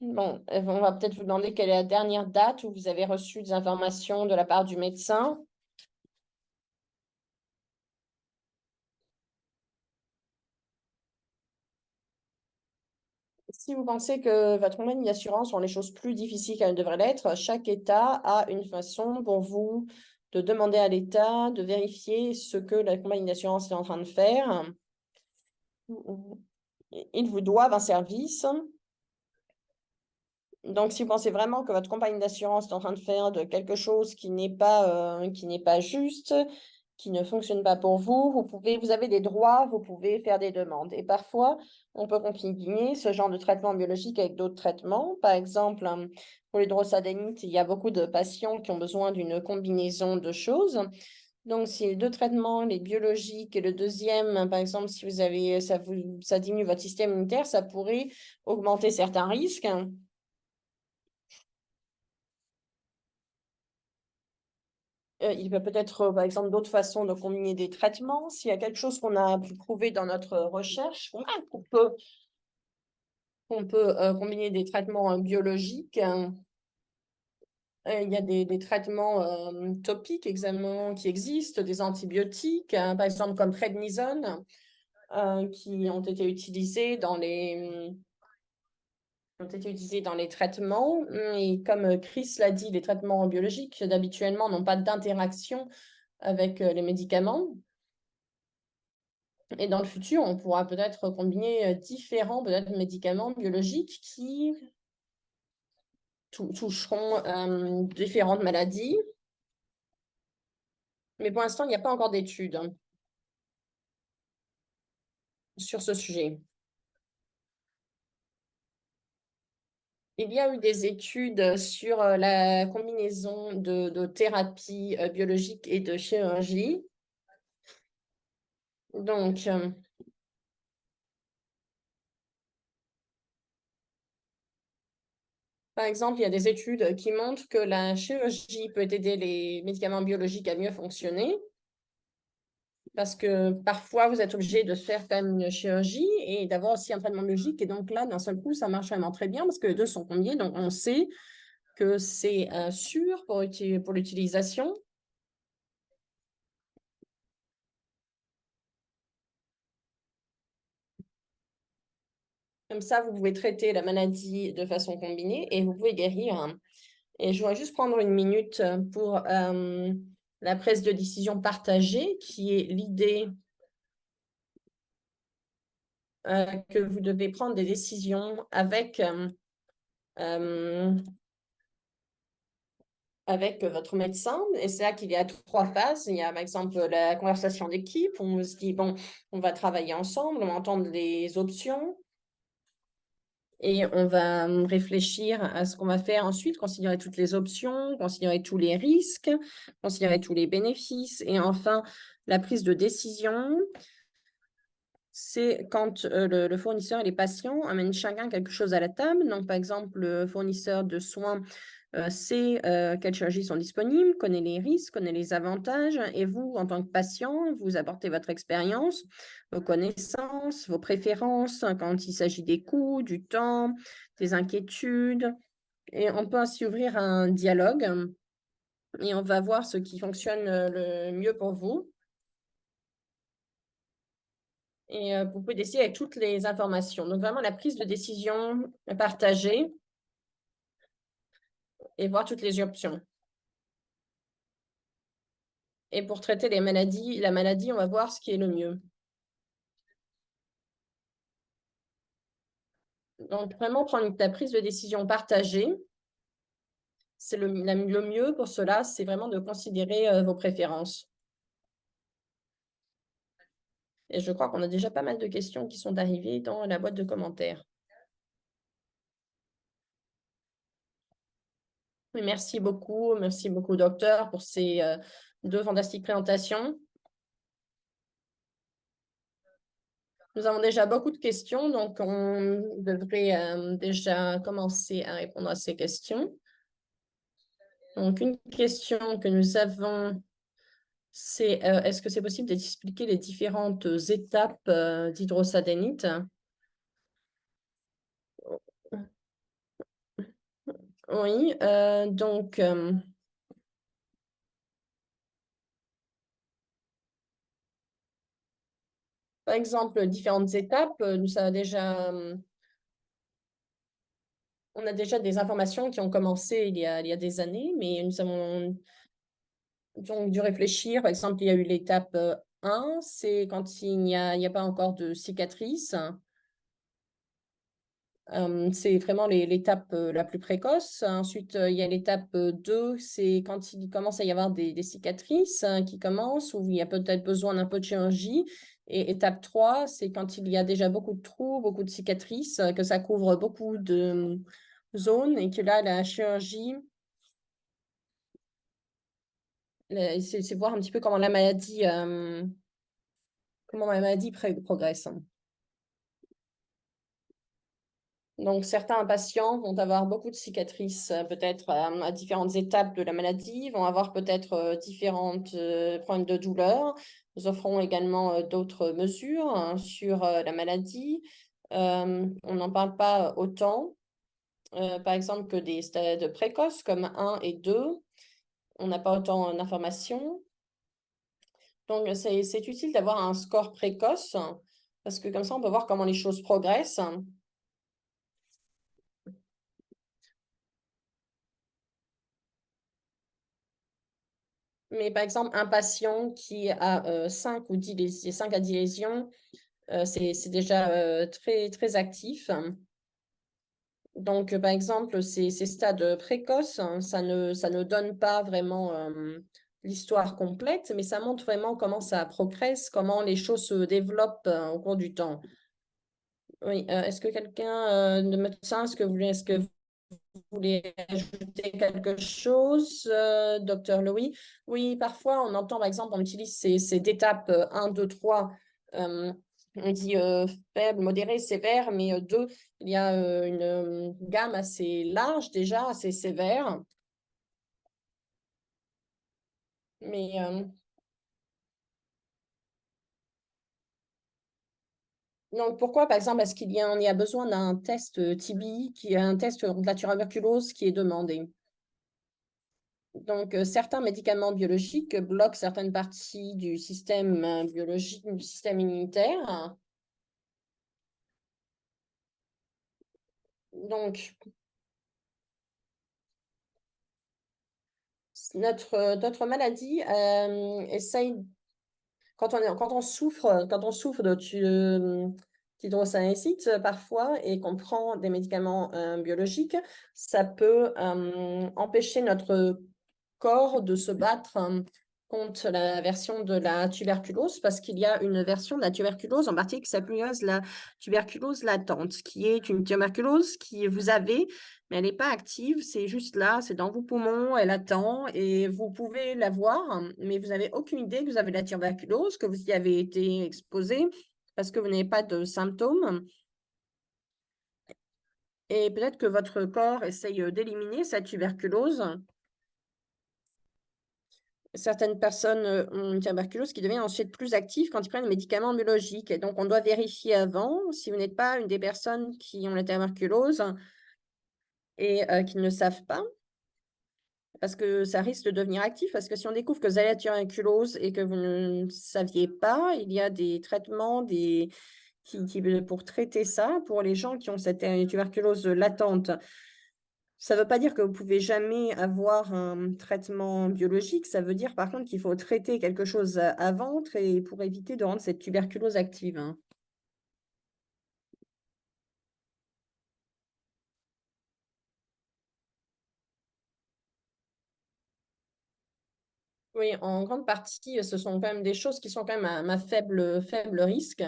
Bon, on va peut-être vous demander quelle est la dernière date où vous avez reçu des informations de la part du médecin. Si vous pensez que votre compagnie d'assurance rend les choses plus difficiles qu'elles ne devraient l'être, chaque État a une façon pour vous de demander à l'État de vérifier ce que la compagnie d'assurance est en train de faire. Ils vous doivent un service. Donc, si vous pensez vraiment que votre compagnie d'assurance est en train de faire de quelque chose qui n'est pas juste, qui ne fonctionne pas pour vous, vous avez des droits, vous pouvez faire des demandes. Et parfois, on peut combiner ce genre de traitement biologique avec d'autres traitements. Par exemple, pour l'hydrosadénite, il y a beaucoup de patients qui ont besoin d'une combinaison de choses. Donc, si les deux traitements, les biologiques et le deuxième, par exemple, si vous avez, ça diminue votre système immunitaire, ça pourrait augmenter certains risques. Il y a peut-être, par exemple, d'autres façons de combiner des traitements. S'il y a quelque chose qu'on a pu trouver dans notre recherche, qu'on peut combiner des traitements biologiques. Il y a des traitements topiques également qui existent, des antibiotiques, par exemple comme prednisone, qui ont été utilisés dans les traitements. Et comme Chris l'a dit, les traitements biologiques, d'habituellement, n'ont pas d'interaction avec les médicaments. Et dans le futur, on pourra peut-être combiner différents médicaments biologiques qui toucheront différentes maladies. Mais pour l'instant, il n'y a pas encore d'études sur ce sujet. Il y a eu des études sur la combinaison de thérapie biologique et de chirurgie. Donc, par exemple, il y a des études qui montrent que la chirurgie peut aider les médicaments biologiques à mieux fonctionner. Parce que parfois, vous êtes obligé de faire quand même une chirurgie et d'avoir aussi un traitement biologique. Et donc là, d'un seul coup, ça marche vraiment très bien parce que les deux sont combinés. Donc, on sait que c'est sûr pour l'utilisation. Comme ça, vous pouvez traiter la maladie de façon combinée et vous pouvez guérir. Et je voudrais juste prendre une minute pour la prise de décision partagée, qui est l'idée que vous devez prendre des décisions avec avec votre médecin. Et c'est là qu'il y a 3 phases. Il y a, par exemple, la conversation d'équipe. On se dit, bon, on va travailler ensemble, on va entendre les options. Et on va réfléchir à ce qu'on va faire ensuite, considérer toutes les options, considérer tous les risques, considérer tous les bénéfices. Et enfin, la prise de décision, c'est quand le fournisseur et les patients amènent chacun quelque chose à la table. Donc, par exemple, le fournisseur de soins sait quelles chirurgies sont disponibles, connaît les risques, connaît les avantages. Et vous, en tant que patient, vous apportez votre expérience, vos connaissances, vos préférences quand il s'agit des coûts, du temps, des inquiétudes. Et on peut ainsi ouvrir un dialogue et on va voir ce qui fonctionne le mieux pour vous. Et vous pouvez décider avec toutes les informations. Donc, vraiment, la prise de décision partagée et voir toutes les options. Et pour traiter la maladie, on va voir ce qui est le mieux. Donc, vraiment prendre la prise de décision partagée, c'est le mieux pour cela, c'est vraiment de considérer vos préférences. Et je crois qu'on a déjà pas mal de questions qui sont arrivées dans la boîte de commentaires. Oui, merci beaucoup, docteur, pour ces 2 fantastiques présentations. Nous avons déjà beaucoup de questions, donc on devrait déjà commencer à répondre à ces questions. Donc, une question que nous avons, c'est est-ce que c'est possible d'expliquer les différentes étapes d'hydrosadénite? Oui, donc, par exemple, différentes étapes, on a déjà des informations qui ont commencé il y a des années, mais nous avons donc dû réfléchir. Par exemple, il y a eu l'étape 1, c'est quand il n'y a pas encore de cicatrice. C'est vraiment l'étape la plus précoce. Ensuite, il y a l'étape 2, c'est quand il commence à y avoir des cicatrices qui commencent, où il y a peut-être besoin d'un peu de chirurgie. Et étape 3, c'est quand il y a déjà beaucoup de trous, beaucoup de cicatrices, que ça couvre beaucoup de zones et que là, la chirurgie, c'est voir un petit peu comment la maladie progresse. Donc, certains patients vont avoir beaucoup de cicatrices, peut-être à différentes étapes de la maladie, vont avoir peut-être différentes problèmes de douleur. Nous offrons également d'autres mesures hein, sur la maladie. On n'en parle pas autant, par exemple, que des stades précoces comme 1 et 2. On n'a pas autant d'informations. Donc, c'est utile d'avoir un score précoce parce que comme ça, on peut voir comment les choses progressent. Mais par exemple, un patient qui a 5 ou 5 à 10 lésions, c'est déjà très, très actif. Donc, par exemple, ces stades précoces, hein, ça ne donne pas vraiment l'histoire complète, mais ça montre vraiment comment ça progresse, comment les choses se développent au cours du temps. Oui, est-ce que quelqu'un de médecin, est-ce que vous voulez ajouter quelque chose, docteur Louis? Oui, parfois on entend, par exemple, on utilise ces étapes 1, 2, 3. On dit faible, modéré, sévère, mais 2, il y a une gamme assez large déjà, assez sévère. Mais donc pourquoi, par exemple, est-ce on y a besoin d'un test TB, qui est un test de la tuberculose qui est demandé? Donc, certains médicaments biologiques bloquent certaines parties du système biologique, du système immunitaire. Donc, notre maladie essaye, quand on souffre d'hydrosalmonite parfois et qu'on prend des médicaments biologiques, ça peut empêcher notre corps de se battre contre la version de la tuberculose, parce qu'il y a une version de la tuberculose en partie qui s'appelle la tuberculose latente, qui est une tuberculose que vous avez, mais elle n'est pas active, c'est juste là, c'est dans vos poumons, elle attend, et vous pouvez la voir, mais vous n'avez aucune idée que vous avez la tuberculose, que vous y avez été exposé, parce que vous n'avez pas de symptômes. Et peut-être que votre corps essaye d'éliminer cette tuberculose. Certaines personnes ont une tuberculose qui devient ensuite plus active quand ils prennent des médicaments biologiques. Et donc, on doit vérifier avant si vous n'êtes pas une des personnes qui ont la tuberculose et qui ne savent pas, parce que ça risque de devenir actif. Parce que si on découvre que vous avez la tuberculose et que vous ne saviez pas, il y a des traitements pour traiter ça pour les gens qui ont cette tuberculose latente. Ça ne veut pas dire que vous ne pouvez jamais avoir un traitement biologique. Ça veut dire, par contre, qu'il faut traiter quelque chose avant pour éviter de rendre cette tuberculose active. Oui, en grande partie, ce sont quand même des choses qui sont quand même à faible risque.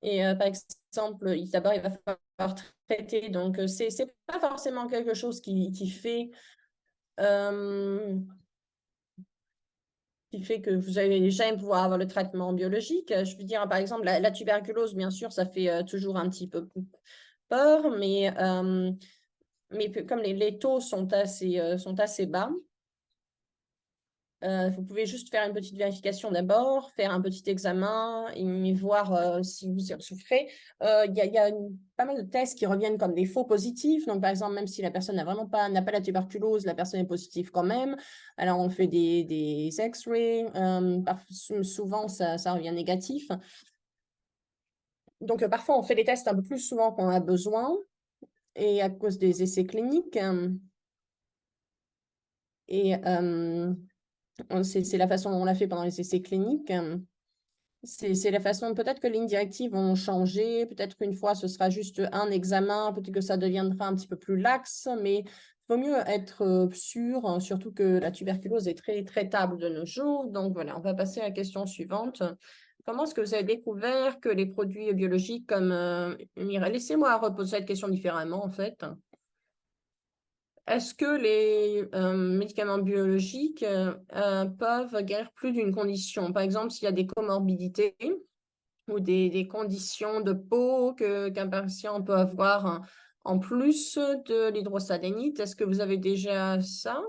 Et par exemple, d'abord, il va falloir traiter. Donc, c'est pas forcément quelque chose euh, qui fait que vous allez jamais pouvoir avoir le traitement biologique. Je veux dire, par exemple, la tuberculose, bien sûr, ça fait toujours un petit peu peur, mais comme les taux sont assez bas, vous pouvez juste faire une petite vérification d'abord, faire un petit examen et voir si vous en souffrez. Il y a pas mal de tests qui reviennent comme des faux positifs. Donc, par exemple, même si la personne n'a pas la tuberculose, la personne est positive quand même. Alors, on fait des X-rays. Souvent, ça revient négatif. Donc, parfois, on fait des tests un peu plus souvent qu'on a besoin et à cause des essais cliniques. Et c'est la façon dont on l'a fait pendant les essais cliniques. C'est la façon, peut-être que les lignes directives vont changer, peut-être qu'une fois ce sera juste un examen, peut-être que ça deviendra un petit peu plus lax, mais il vaut mieux être sûr, surtout que la tuberculose est très traitable de nos jours. Donc voilà, on va passer à la question suivante. Comment est-ce que vous avez découvert que les produits biologiques comme... laissez-moi reposer cette question différemment en fait. Est-ce que les médicaments biologiques peuvent guérir plus d'une condition? Par exemple, s'il y a des comorbidités ou des conditions de peau qu'un patient peut avoir en plus de l'hydrosadénite, est-ce que vous avez déjà ça?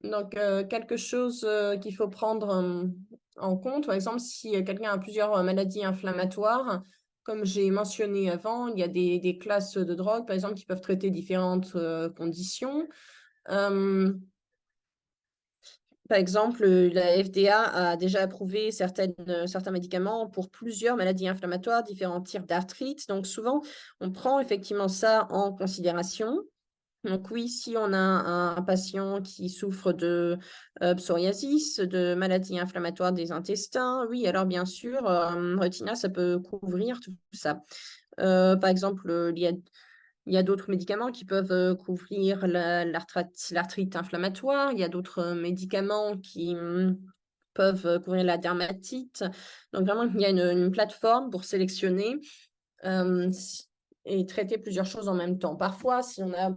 Donc, quelque chose qu'il faut prendre en compte, par exemple, si quelqu'un a plusieurs maladies inflammatoires, comme j'ai mentionné avant, il y a des classes de drogues, par exemple, qui peuvent traiter différentes conditions. Par exemple, la FDA a déjà approuvé certains médicaments pour plusieurs maladies inflammatoires, différents types d'arthrite. Donc, souvent, on prend effectivement ça en considération. Donc oui, si on a un patient qui souffre de psoriasis, de maladies inflammatoires des intestins, oui, alors bien sûr, Retina, ça peut couvrir tout ça. Par exemple, il y a d'autres médicaments qui peuvent couvrir l'arthrite inflammatoire. Il y a d'autres médicaments qui peuvent couvrir la dermatite. Donc vraiment, il y a une plateforme pour sélectionner euh, et traiter plusieurs choses en même temps. Parfois, si on a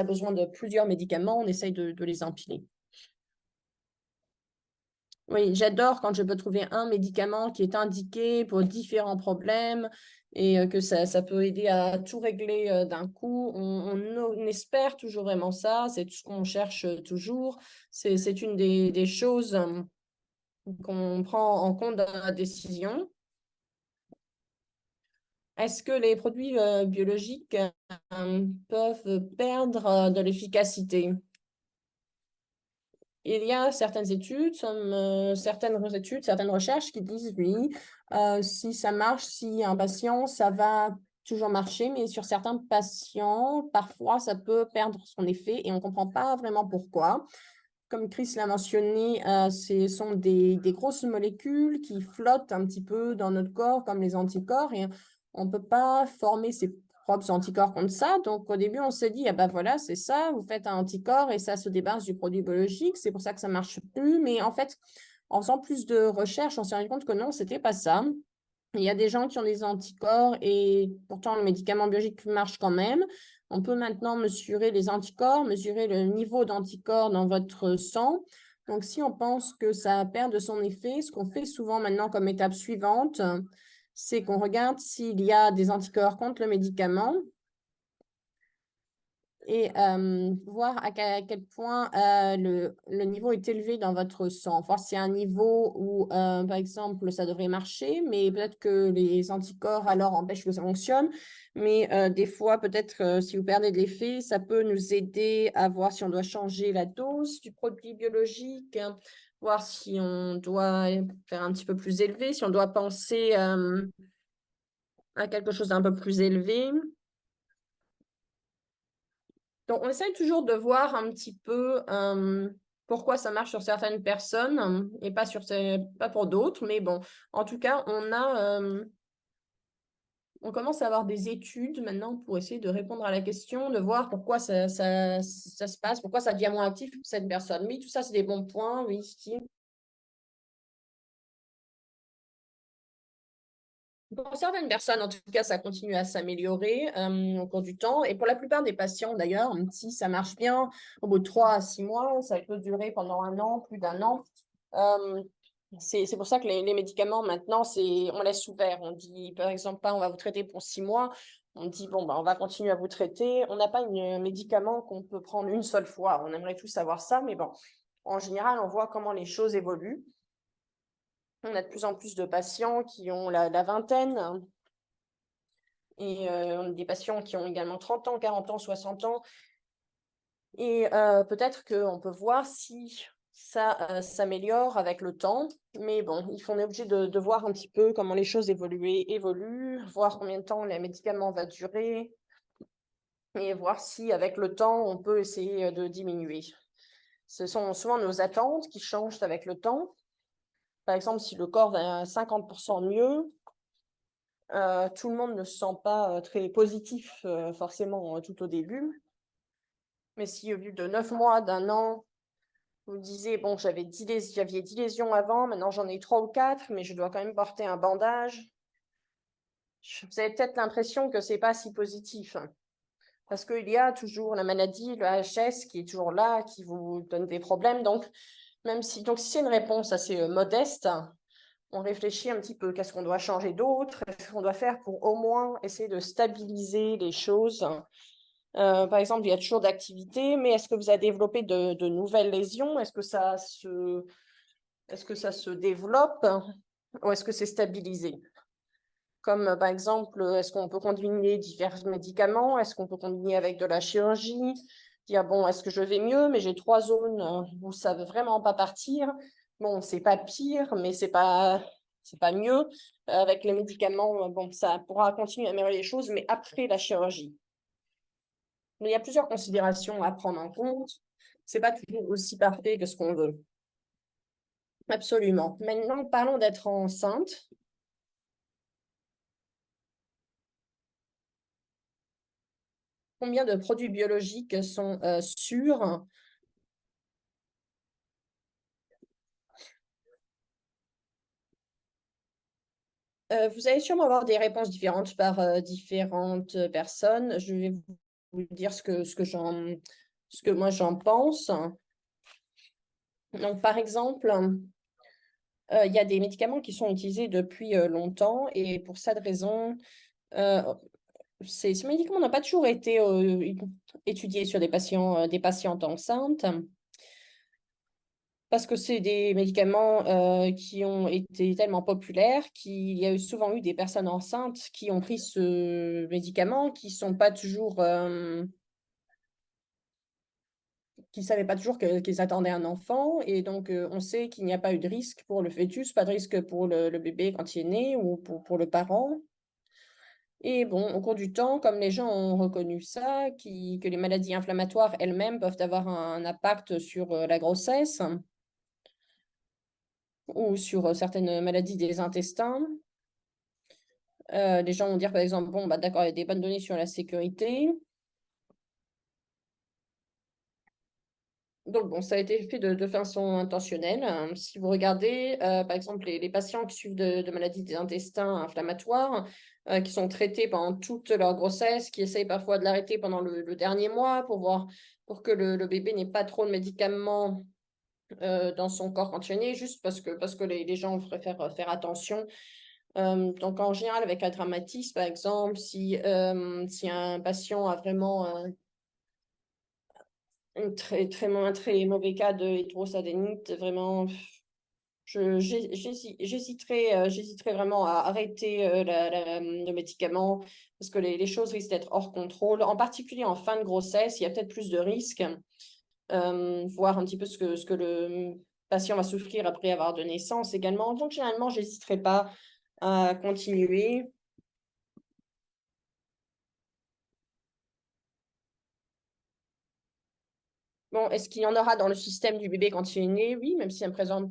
besoin de plusieurs médicaments, on essaye de les empiler. Oui, j'adore quand je peux trouver un médicament qui est indiqué pour différents problèmes et que ça peut aider à tout régler d'un coup. On espère toujours vraiment ça, c'est tout ce qu'on cherche toujours. C'est une des choses qu'on prend en compte dans la décision. Est-ce que les produits biologiques peuvent perdre de l'efficacité? Il y a certaines études, certaines recherches qui disent oui, si ça marche, si un patient, ça va toujours marcher, mais sur certains patients, parfois, ça peut perdre son effet et on ne comprend pas vraiment pourquoi. comme Chris l'a mentionné, ce sont des grosses molécules qui flottent un petit peu dans notre corps, comme les anticorps, et on ne peut pas former ses propres anticorps contre ça. Donc, au début, on s'est dit, ah ben voilà, c'est ça, vous faites un anticorps et ça se débarrasse du produit biologique, c'est pour ça que ça ne marche plus. Mais en fait, en faisant plus de recherches, on s'est rendu compte que non, ce n'était pas ça. Il y a des gens qui ont des anticorps et pourtant le médicament biologique marche quand même. On peut maintenant mesurer les anticorps, mesurer le niveau d'anticorps dans votre sang. Donc, si on pense que ça perd de son effet, ce qu'on fait souvent maintenant comme étape suivante, c'est qu'on regarde s'il y a des anticorps contre le médicament et voir à quel point le niveau est élevé dans votre sang. Voir s'il y a un niveau où, par exemple, ça devrait marcher, mais peut-être que les anticorps alors empêchent que ça fonctionne. Mais des fois, peut-être si vous perdez de l'effet, ça peut nous aider à voir si on doit changer la dose du produit biologique, hein, voir si on doit faire un petit peu plus élevé, si on doit penser à quelque chose d'un peu plus élevé. Donc, on essaye toujours de voir un petit peu pourquoi ça marche sur certaines personnes et pas pour d'autres. Mais bon, en tout cas, on commence à avoir des études maintenant pour essayer de répondre à la question, de voir pourquoi ça se passe, pourquoi ça devient moins actif pour cette personne. Oui, tout ça, c'est des bons points, oui, Steve. Pour certaines personnes, en tout cas, ça continue à s'améliorer au cours du temps. Et pour la plupart des patients, d'ailleurs, si ça marche bien, au bout de 3 à 6 mois, ça peut durer pendant un an, plus d'un an. C'est pour ça que les médicaments, maintenant, on laisse ouvert. On dit, par exemple, pas on va vous traiter pour 6 mois. On dit, bon, bah, on va continuer à vous traiter. On n'a pas un médicament qu'on peut prendre une seule fois. On aimerait tous savoir ça, mais bon, en général, on voit comment les choses évoluent. On a de plus en plus de patients qui ont la vingtaine et on a des patients qui ont également 30 ans, 40 ans, 60 ans. Et peut-être qu'on peut voir si ça s'améliore avec le temps. Mais bon, on est obligé de voir un petit peu comment les choses évoluent, voir combien de temps les médicaments vont durer et voir si avec le temps, on peut essayer de diminuer. Ce sont souvent nos attentes qui changent avec le temps. Par exemple, si le corps va 50% mieux, tout le monde ne se sent pas très positif forcément tout au début. Mais si au bout de 9 mois, d'un an, vous disiez, bon, j'aviez 10 lésions avant, maintenant j'en ai 3 ou 4, mais je dois quand même porter un bandage, vous avez peut-être l'impression que c'est pas si positif. Parce qu'il y a toujours la maladie, le HS qui est toujours là, qui vous donne des problèmes. Donc, si c'est une réponse assez modeste, on réfléchit un petit peu, qu'est-ce qu'on doit changer d'autre, qu'est-ce qu'on doit faire pour au moins essayer de stabiliser les choses. Par exemple, il y a toujours d'activité, mais est-ce que vous avez développé de nouvelles lésions? Est-ce que ça se développe ou est-ce que c'est stabilisé? Comme par exemple, est-ce qu'on peut combiner divers médicaments? Est-ce qu'on peut combiner avec de la chirurgie? Dire, bon, est-ce que je vais mieux, mais j'ai 3 zones où ça ne veut vraiment pas partir. Bon, c'est pas pire, mais c'est pas mieux. Avec les médicaments, bon, ça pourra continuer à améliorer les choses, mais après la chirurgie. Mais il y a plusieurs considérations à prendre en compte. C'est pas toujours aussi parfait que ce qu'on veut. Absolument. Maintenant, parlons d'être enceinte. Combien de produits biologiques sont sûrs? Vous allez sûrement avoir des réponses différentes par différentes personnes. Je vais vous dire ce que moi j'en pense. Donc, par exemple, il y a des médicaments qui sont utilisés depuis longtemps et pour cette raison, euh, ces médicaments n'ont pas toujours été étudiés sur des patientes enceintes parce que c'est des médicaments qui ont été tellement populaires qu'il y a souvent eu des personnes enceintes qui ont pris ce médicament qui sont pas toujours qui ne savaient pas toujours qu'ils attendaient un enfant et donc on sait qu'il n'y a pas eu de risque pour le fœtus, pas de risque pour le bébé quand il est né ou pour le parent. Et bon, au cours du temps, comme les gens ont reconnu ça, que les maladies inflammatoires elles-mêmes peuvent avoir un impact sur la grossesse ou sur certaines maladies des intestins, les gens vont dire par exemple, bon, bah, d'accord, il y a des bonnes données sur la sécurité. Donc, bon, ça a été fait de façon intentionnelle, hein. Si vous regardez, par exemple, les patients qui suivent de maladies des intestins inflammatoires, qui sont traités pendant toute leur grossesse, qui essayent parfois de l'arrêter pendant le dernier mois pour que le bébé n'ait pas trop de médicaments dans son corps quand il est né, juste parce que les gens préfèrent faire attention. Donc, en général, avec un dramatisme, par exemple, si un patient a vraiment un très mauvais cas de hydrosadénite, vraiment, j'hésiterais vraiment à arrêter le médicament parce que les choses risquent d'être hors contrôle. En particulier en fin de grossesse, il y a peut-être plus de risques, voir un petit peu ce que le patient va souffrir après avoir de naissance également. Donc, généralement, j'hésiterais pas à continuer. Bon, est-ce qu'il y en aura dans le système du bébé quand il est né? Oui, même si elle présente.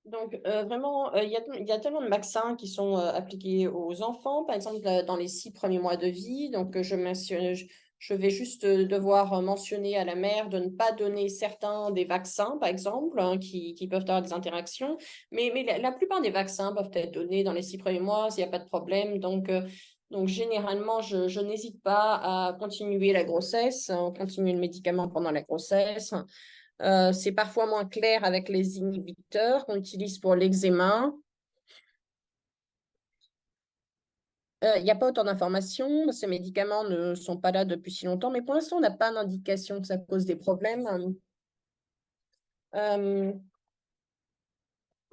Donc, vraiment, il y a tellement de vaccins qui sont appliqués aux enfants, par exemple, dans les 6 premiers mois de vie. Donc, je vais juste devoir mentionner à la mère de ne pas donner certains des vaccins, par exemple, hein, qui peuvent avoir des interactions. Mais la plupart des vaccins peuvent être donnés dans les 6 premiers mois, s'il n'y a pas de problème. Donc généralement, je n'hésite pas à continuer la grossesse, continuer le médicament pendant la grossesse. C'est parfois moins clair avec les inhibiteurs qu'on utilise pour l'eczéma. Il n'y a pas autant d'informations. Ces médicaments ne sont pas là depuis si longtemps, mais pour l'instant, on n'a pas d'indication que ça cause des problèmes. Euh,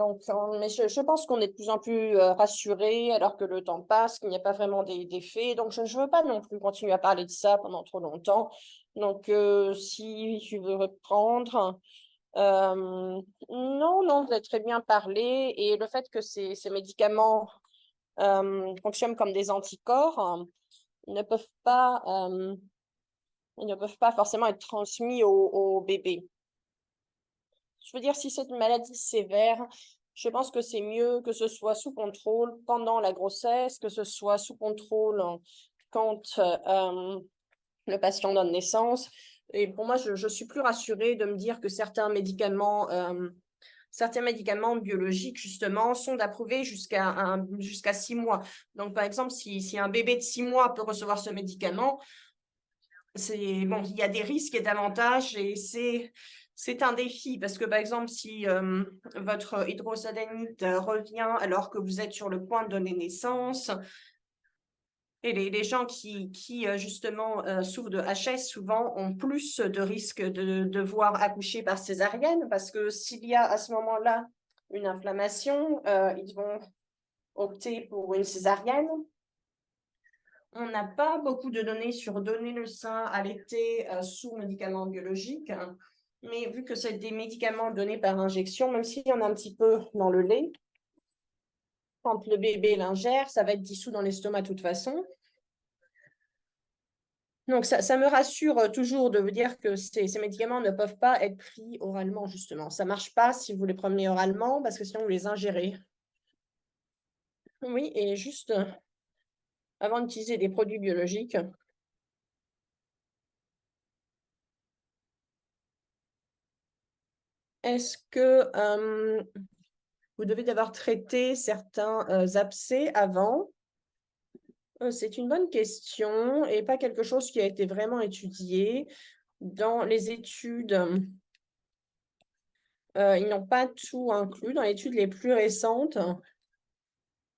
mais je pense qu'on est de plus en plus rassurés alors que le temps passe, qu'il n'y a pas vraiment d'effets. Donc, je ne veux pas non plus continuer à parler de ça pendant trop longtemps. Donc, si tu veux reprendre, non, non, vous avez très bien parlé. Et le fait que ces médicaments fonctionnent comme des anticorps, ils ne peuvent pas, ils ne peuvent pas forcément être transmis au bébé. Je veux dire, si c'est une maladie sévère, je pense que c'est mieux que ce soit sous contrôle pendant la grossesse, que ce soit sous contrôle quand le patient donne naissance. Et pour moi, je suis plus rassurée de me dire que certains médicaments biologiques, justement, sont approuvés jusqu'à 6 mois. Donc, par exemple, si un bébé de 6 mois peut recevoir ce médicament, bon, il y a des risques et d'avantages et c'est un défi parce que, par exemple, si votre hydrosadénite revient alors que vous êtes sur le point de donner naissance, et les gens qui justement souffrent de HS souvent ont plus de risques de devoir accoucher par césarienne parce que s'il y a à ce moment-là une inflammation, ils vont opter pour une césarienne. On n'a pas beaucoup de données sur donner le sein allaité sous médicaments biologiques, hein. Mais vu que c'est des médicaments donnés par injection, même s'il y en a un petit peu dans le lait, quand le bébé l'ingère, ça va être dissous dans l'estomac de toute façon. Donc, ça me rassure toujours de vous dire que ces médicaments ne peuvent pas être pris oralement, justement. Ça ne marche pas si vous les prenez oralement, parce que sinon, vous les ingérez. Oui, et juste avant d'utiliser des produits biologiques, est-ce que vous devez avoir traité certains abcès avant? C'est une bonne question et pas quelque chose qui a été vraiment étudié. Dans les études, ils n'ont pas tout inclus. Dans les études les plus récentes,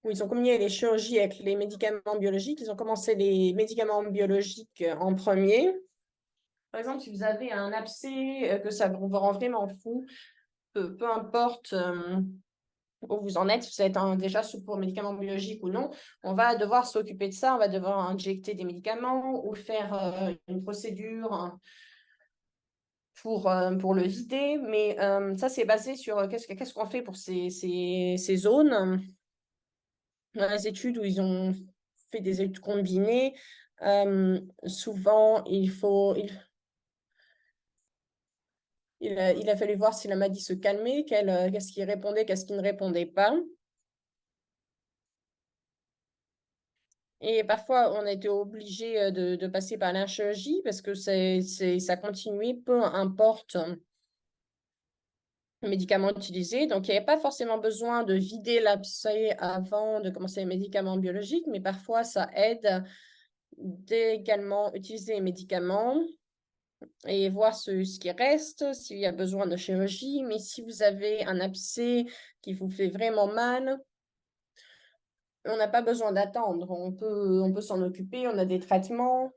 où ils ont combiné les chirurgies avec les médicaments biologiques, ils ont commencé les médicaments biologiques en premier. Par exemple, si vous avez un abcès, que ça vous rend vraiment fou, peu importe où vous en êtes, si vous êtes déjà sous pour médicaments biologiques ou non, on va devoir s'occuper de ça, on va devoir injecter des médicaments ou faire une procédure pour le vider. Mais ça, c'est basé sur qu'est-ce qu'on fait pour ces zones. Dans les études où ils ont fait des études combinées, souvent, il a fallu voir si la maladie se calmait, qu'est-ce qui répondait, qu'est-ce qui ne répondait pas. Et parfois, on a été obligé de passer par la chirurgie parce que ça continuait, peu importe le médicament utilisé. Donc, il n'y avait pas forcément besoin de vider l'abcès avant de commencer les médicaments biologiques, mais parfois, ça aide d'également utiliser les médicaments et voir ce qui reste, s'il y a besoin de chirurgie. Mais si vous avez un abcès qui vous fait vraiment mal, on n'a pas besoin d'attendre. On peut s'en occuper, on a des traitements,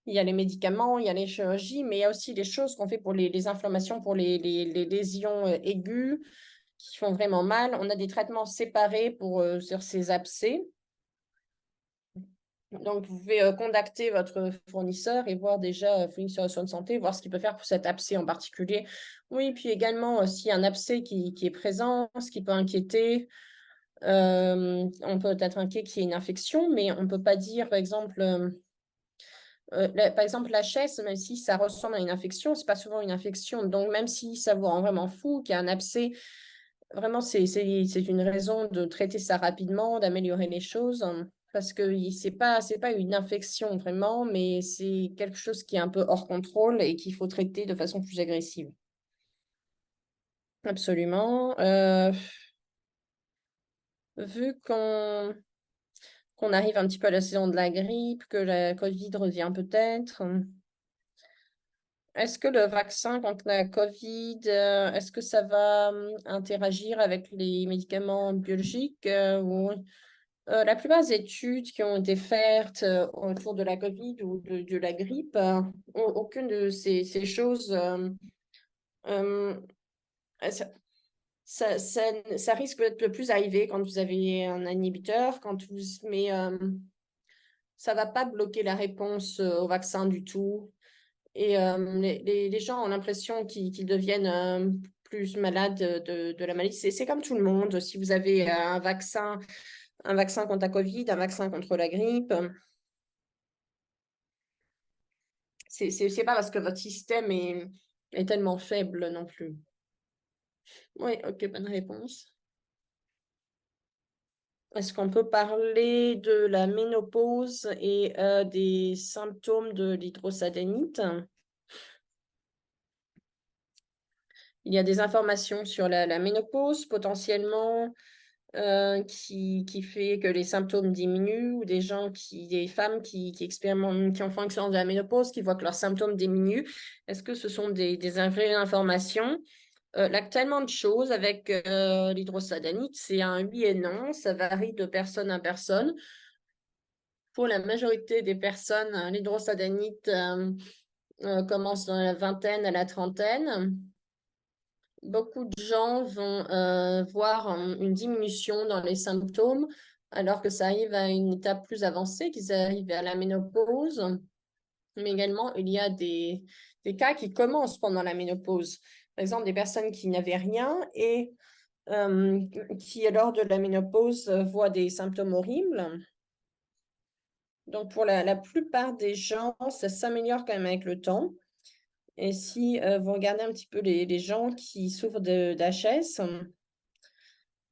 il y a les médicaments, il y a les chirurgies, mais il y a aussi les choses qu'on fait pour les inflammations, pour les lésions aiguës qui font vraiment mal. On a des traitements séparés sur ces abcès. Donc, vous pouvez contacter votre fournisseur et voir déjà, fournisseur de soins de santé, voir ce qu'il peut faire pour cet abcès en particulier. Oui, puis également, s'il y a un abcès qui est présent, ce qui peut inquiéter, on peut être inquiet qu'il y ait une infection, mais on ne peut pas dire, par exemple, la chaise, même si ça ressemble à une infection, ce n'est pas souvent une infection. Donc, même si ça vous rend vraiment fou, qu'il y a un abcès, vraiment, c'est une raison de traiter ça rapidement, d'améliorer les choses, hein, parce que c'est pas une infection vraiment, mais c'est quelque chose qui est un peu hors contrôle et qu'il faut traiter de façon plus agressive. Absolument. Vu qu'on arrive un petit peu à la saison de la grippe, que la Covid revient peut-être, est-ce que le vaccin contre la Covid, est-ce que ça va interagir avec les médicaments biologiques ou la plupart des études qui ont été faites autour de la Covid ou de la grippe, aucune de ces choses, euh, ça, ça risque peut-être le plus arriver quand vous avez un inhibiteur, mais ça ne va pas bloquer la réponse au vaccin du tout. Et les gens ont l'impression qu'ils deviennent plus malades de la maladie. C'est comme tout le monde. Si vous avez un vaccin contre la Covid, un vaccin contre la grippe, c'est pas parce que votre système est tellement faible non plus. Oui, ok, bonne réponse. Est-ce qu'on peut parler de la ménopause et des symptômes de l'hydrosadénite? Il y a des informations sur la ménopause potentiellement qui fait que les symptômes diminuent ou des femmes qui expérimentent, qui ont fait l'expérience de la ménopause, qui voient que leurs symptômes diminuent. Est-ce que ce sont des vraies informations? Là, tellement de choses avec l'hydrosadénite, c'est un oui et non, ça varie de personne à personne. Pour la majorité des personnes, l'hydrosadénite commence dans la vingtaine à la trentaine. Beaucoup de gens vont voir une diminution dans les symptômes, alors que ça arrive à une étape plus avancée, qu'ils arrivent à la ménopause. Mais également, il y a des cas qui commencent pendant la ménopause. Par exemple, des personnes qui n'avaient rien et qui, lors de la ménopause, voient des symptômes horribles. Donc, pour la plupart des gens, ça s'améliore quand même avec le temps. Et si vous regardez un petit peu les gens qui souffrent d'HS,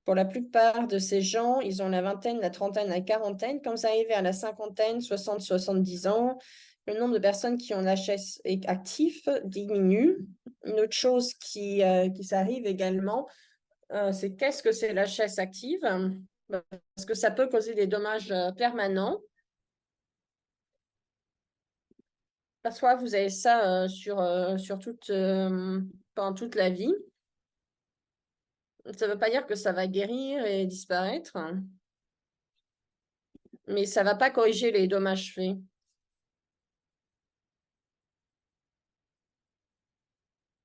pour la plupart de ces gens, ils ont la vingtaine, la trentaine, la quarantaine. Quand vous arrivez à la cinquantaine, 60, 70 ans, le nombre de personnes qui ont l'HS actif diminue. Une autre chose qui s'arrive également, c'est qu'est-ce que c'est l'HS active? Parce que ça peut causer des dommages permanents. Parfois, vous avez ça pendant toute la vie. Ça ne veut pas dire que ça va guérir et disparaître, mais ça ne va pas corriger les dommages faits.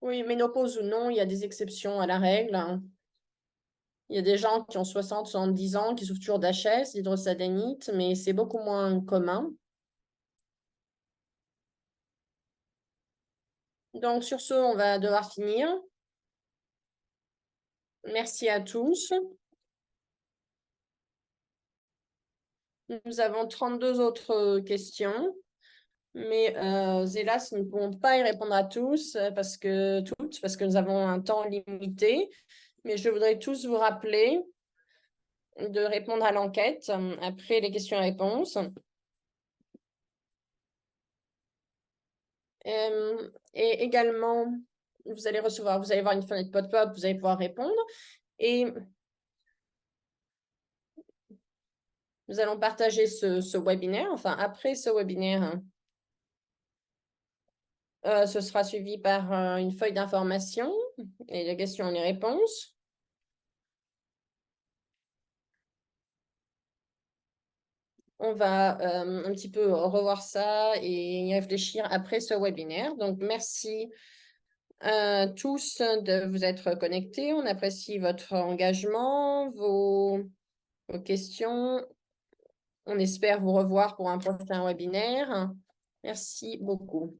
Oui, ménopause ou non, il y a des exceptions à la règle. Il y a des gens qui ont 60, 70 ans qui souffrent toujours d'HS, d'hydrosadénite, mais c'est beaucoup moins commun. Donc, sur ce, on va devoir finir. Merci à tous. Nous avons 32 autres questions, mais hélas, nous ne pouvons pas y répondre à tous parce que nous avons un temps limité. Mais je voudrais tous vous rappeler de répondre à l'enquête après les questions et réponses. Et également, vous allez voir une fenêtre pop-up, vous allez pouvoir répondre. Et nous allons partager ce webinaire. Enfin, après ce webinaire, ce sera suivi par une feuille d'information et les questions et les réponses. On va un petit peu revoir ça et y réfléchir après ce webinaire. Donc, merci tous de vous être connectés. On apprécie votre engagement, vos questions. On espère vous revoir pour un prochain webinaire. Merci beaucoup.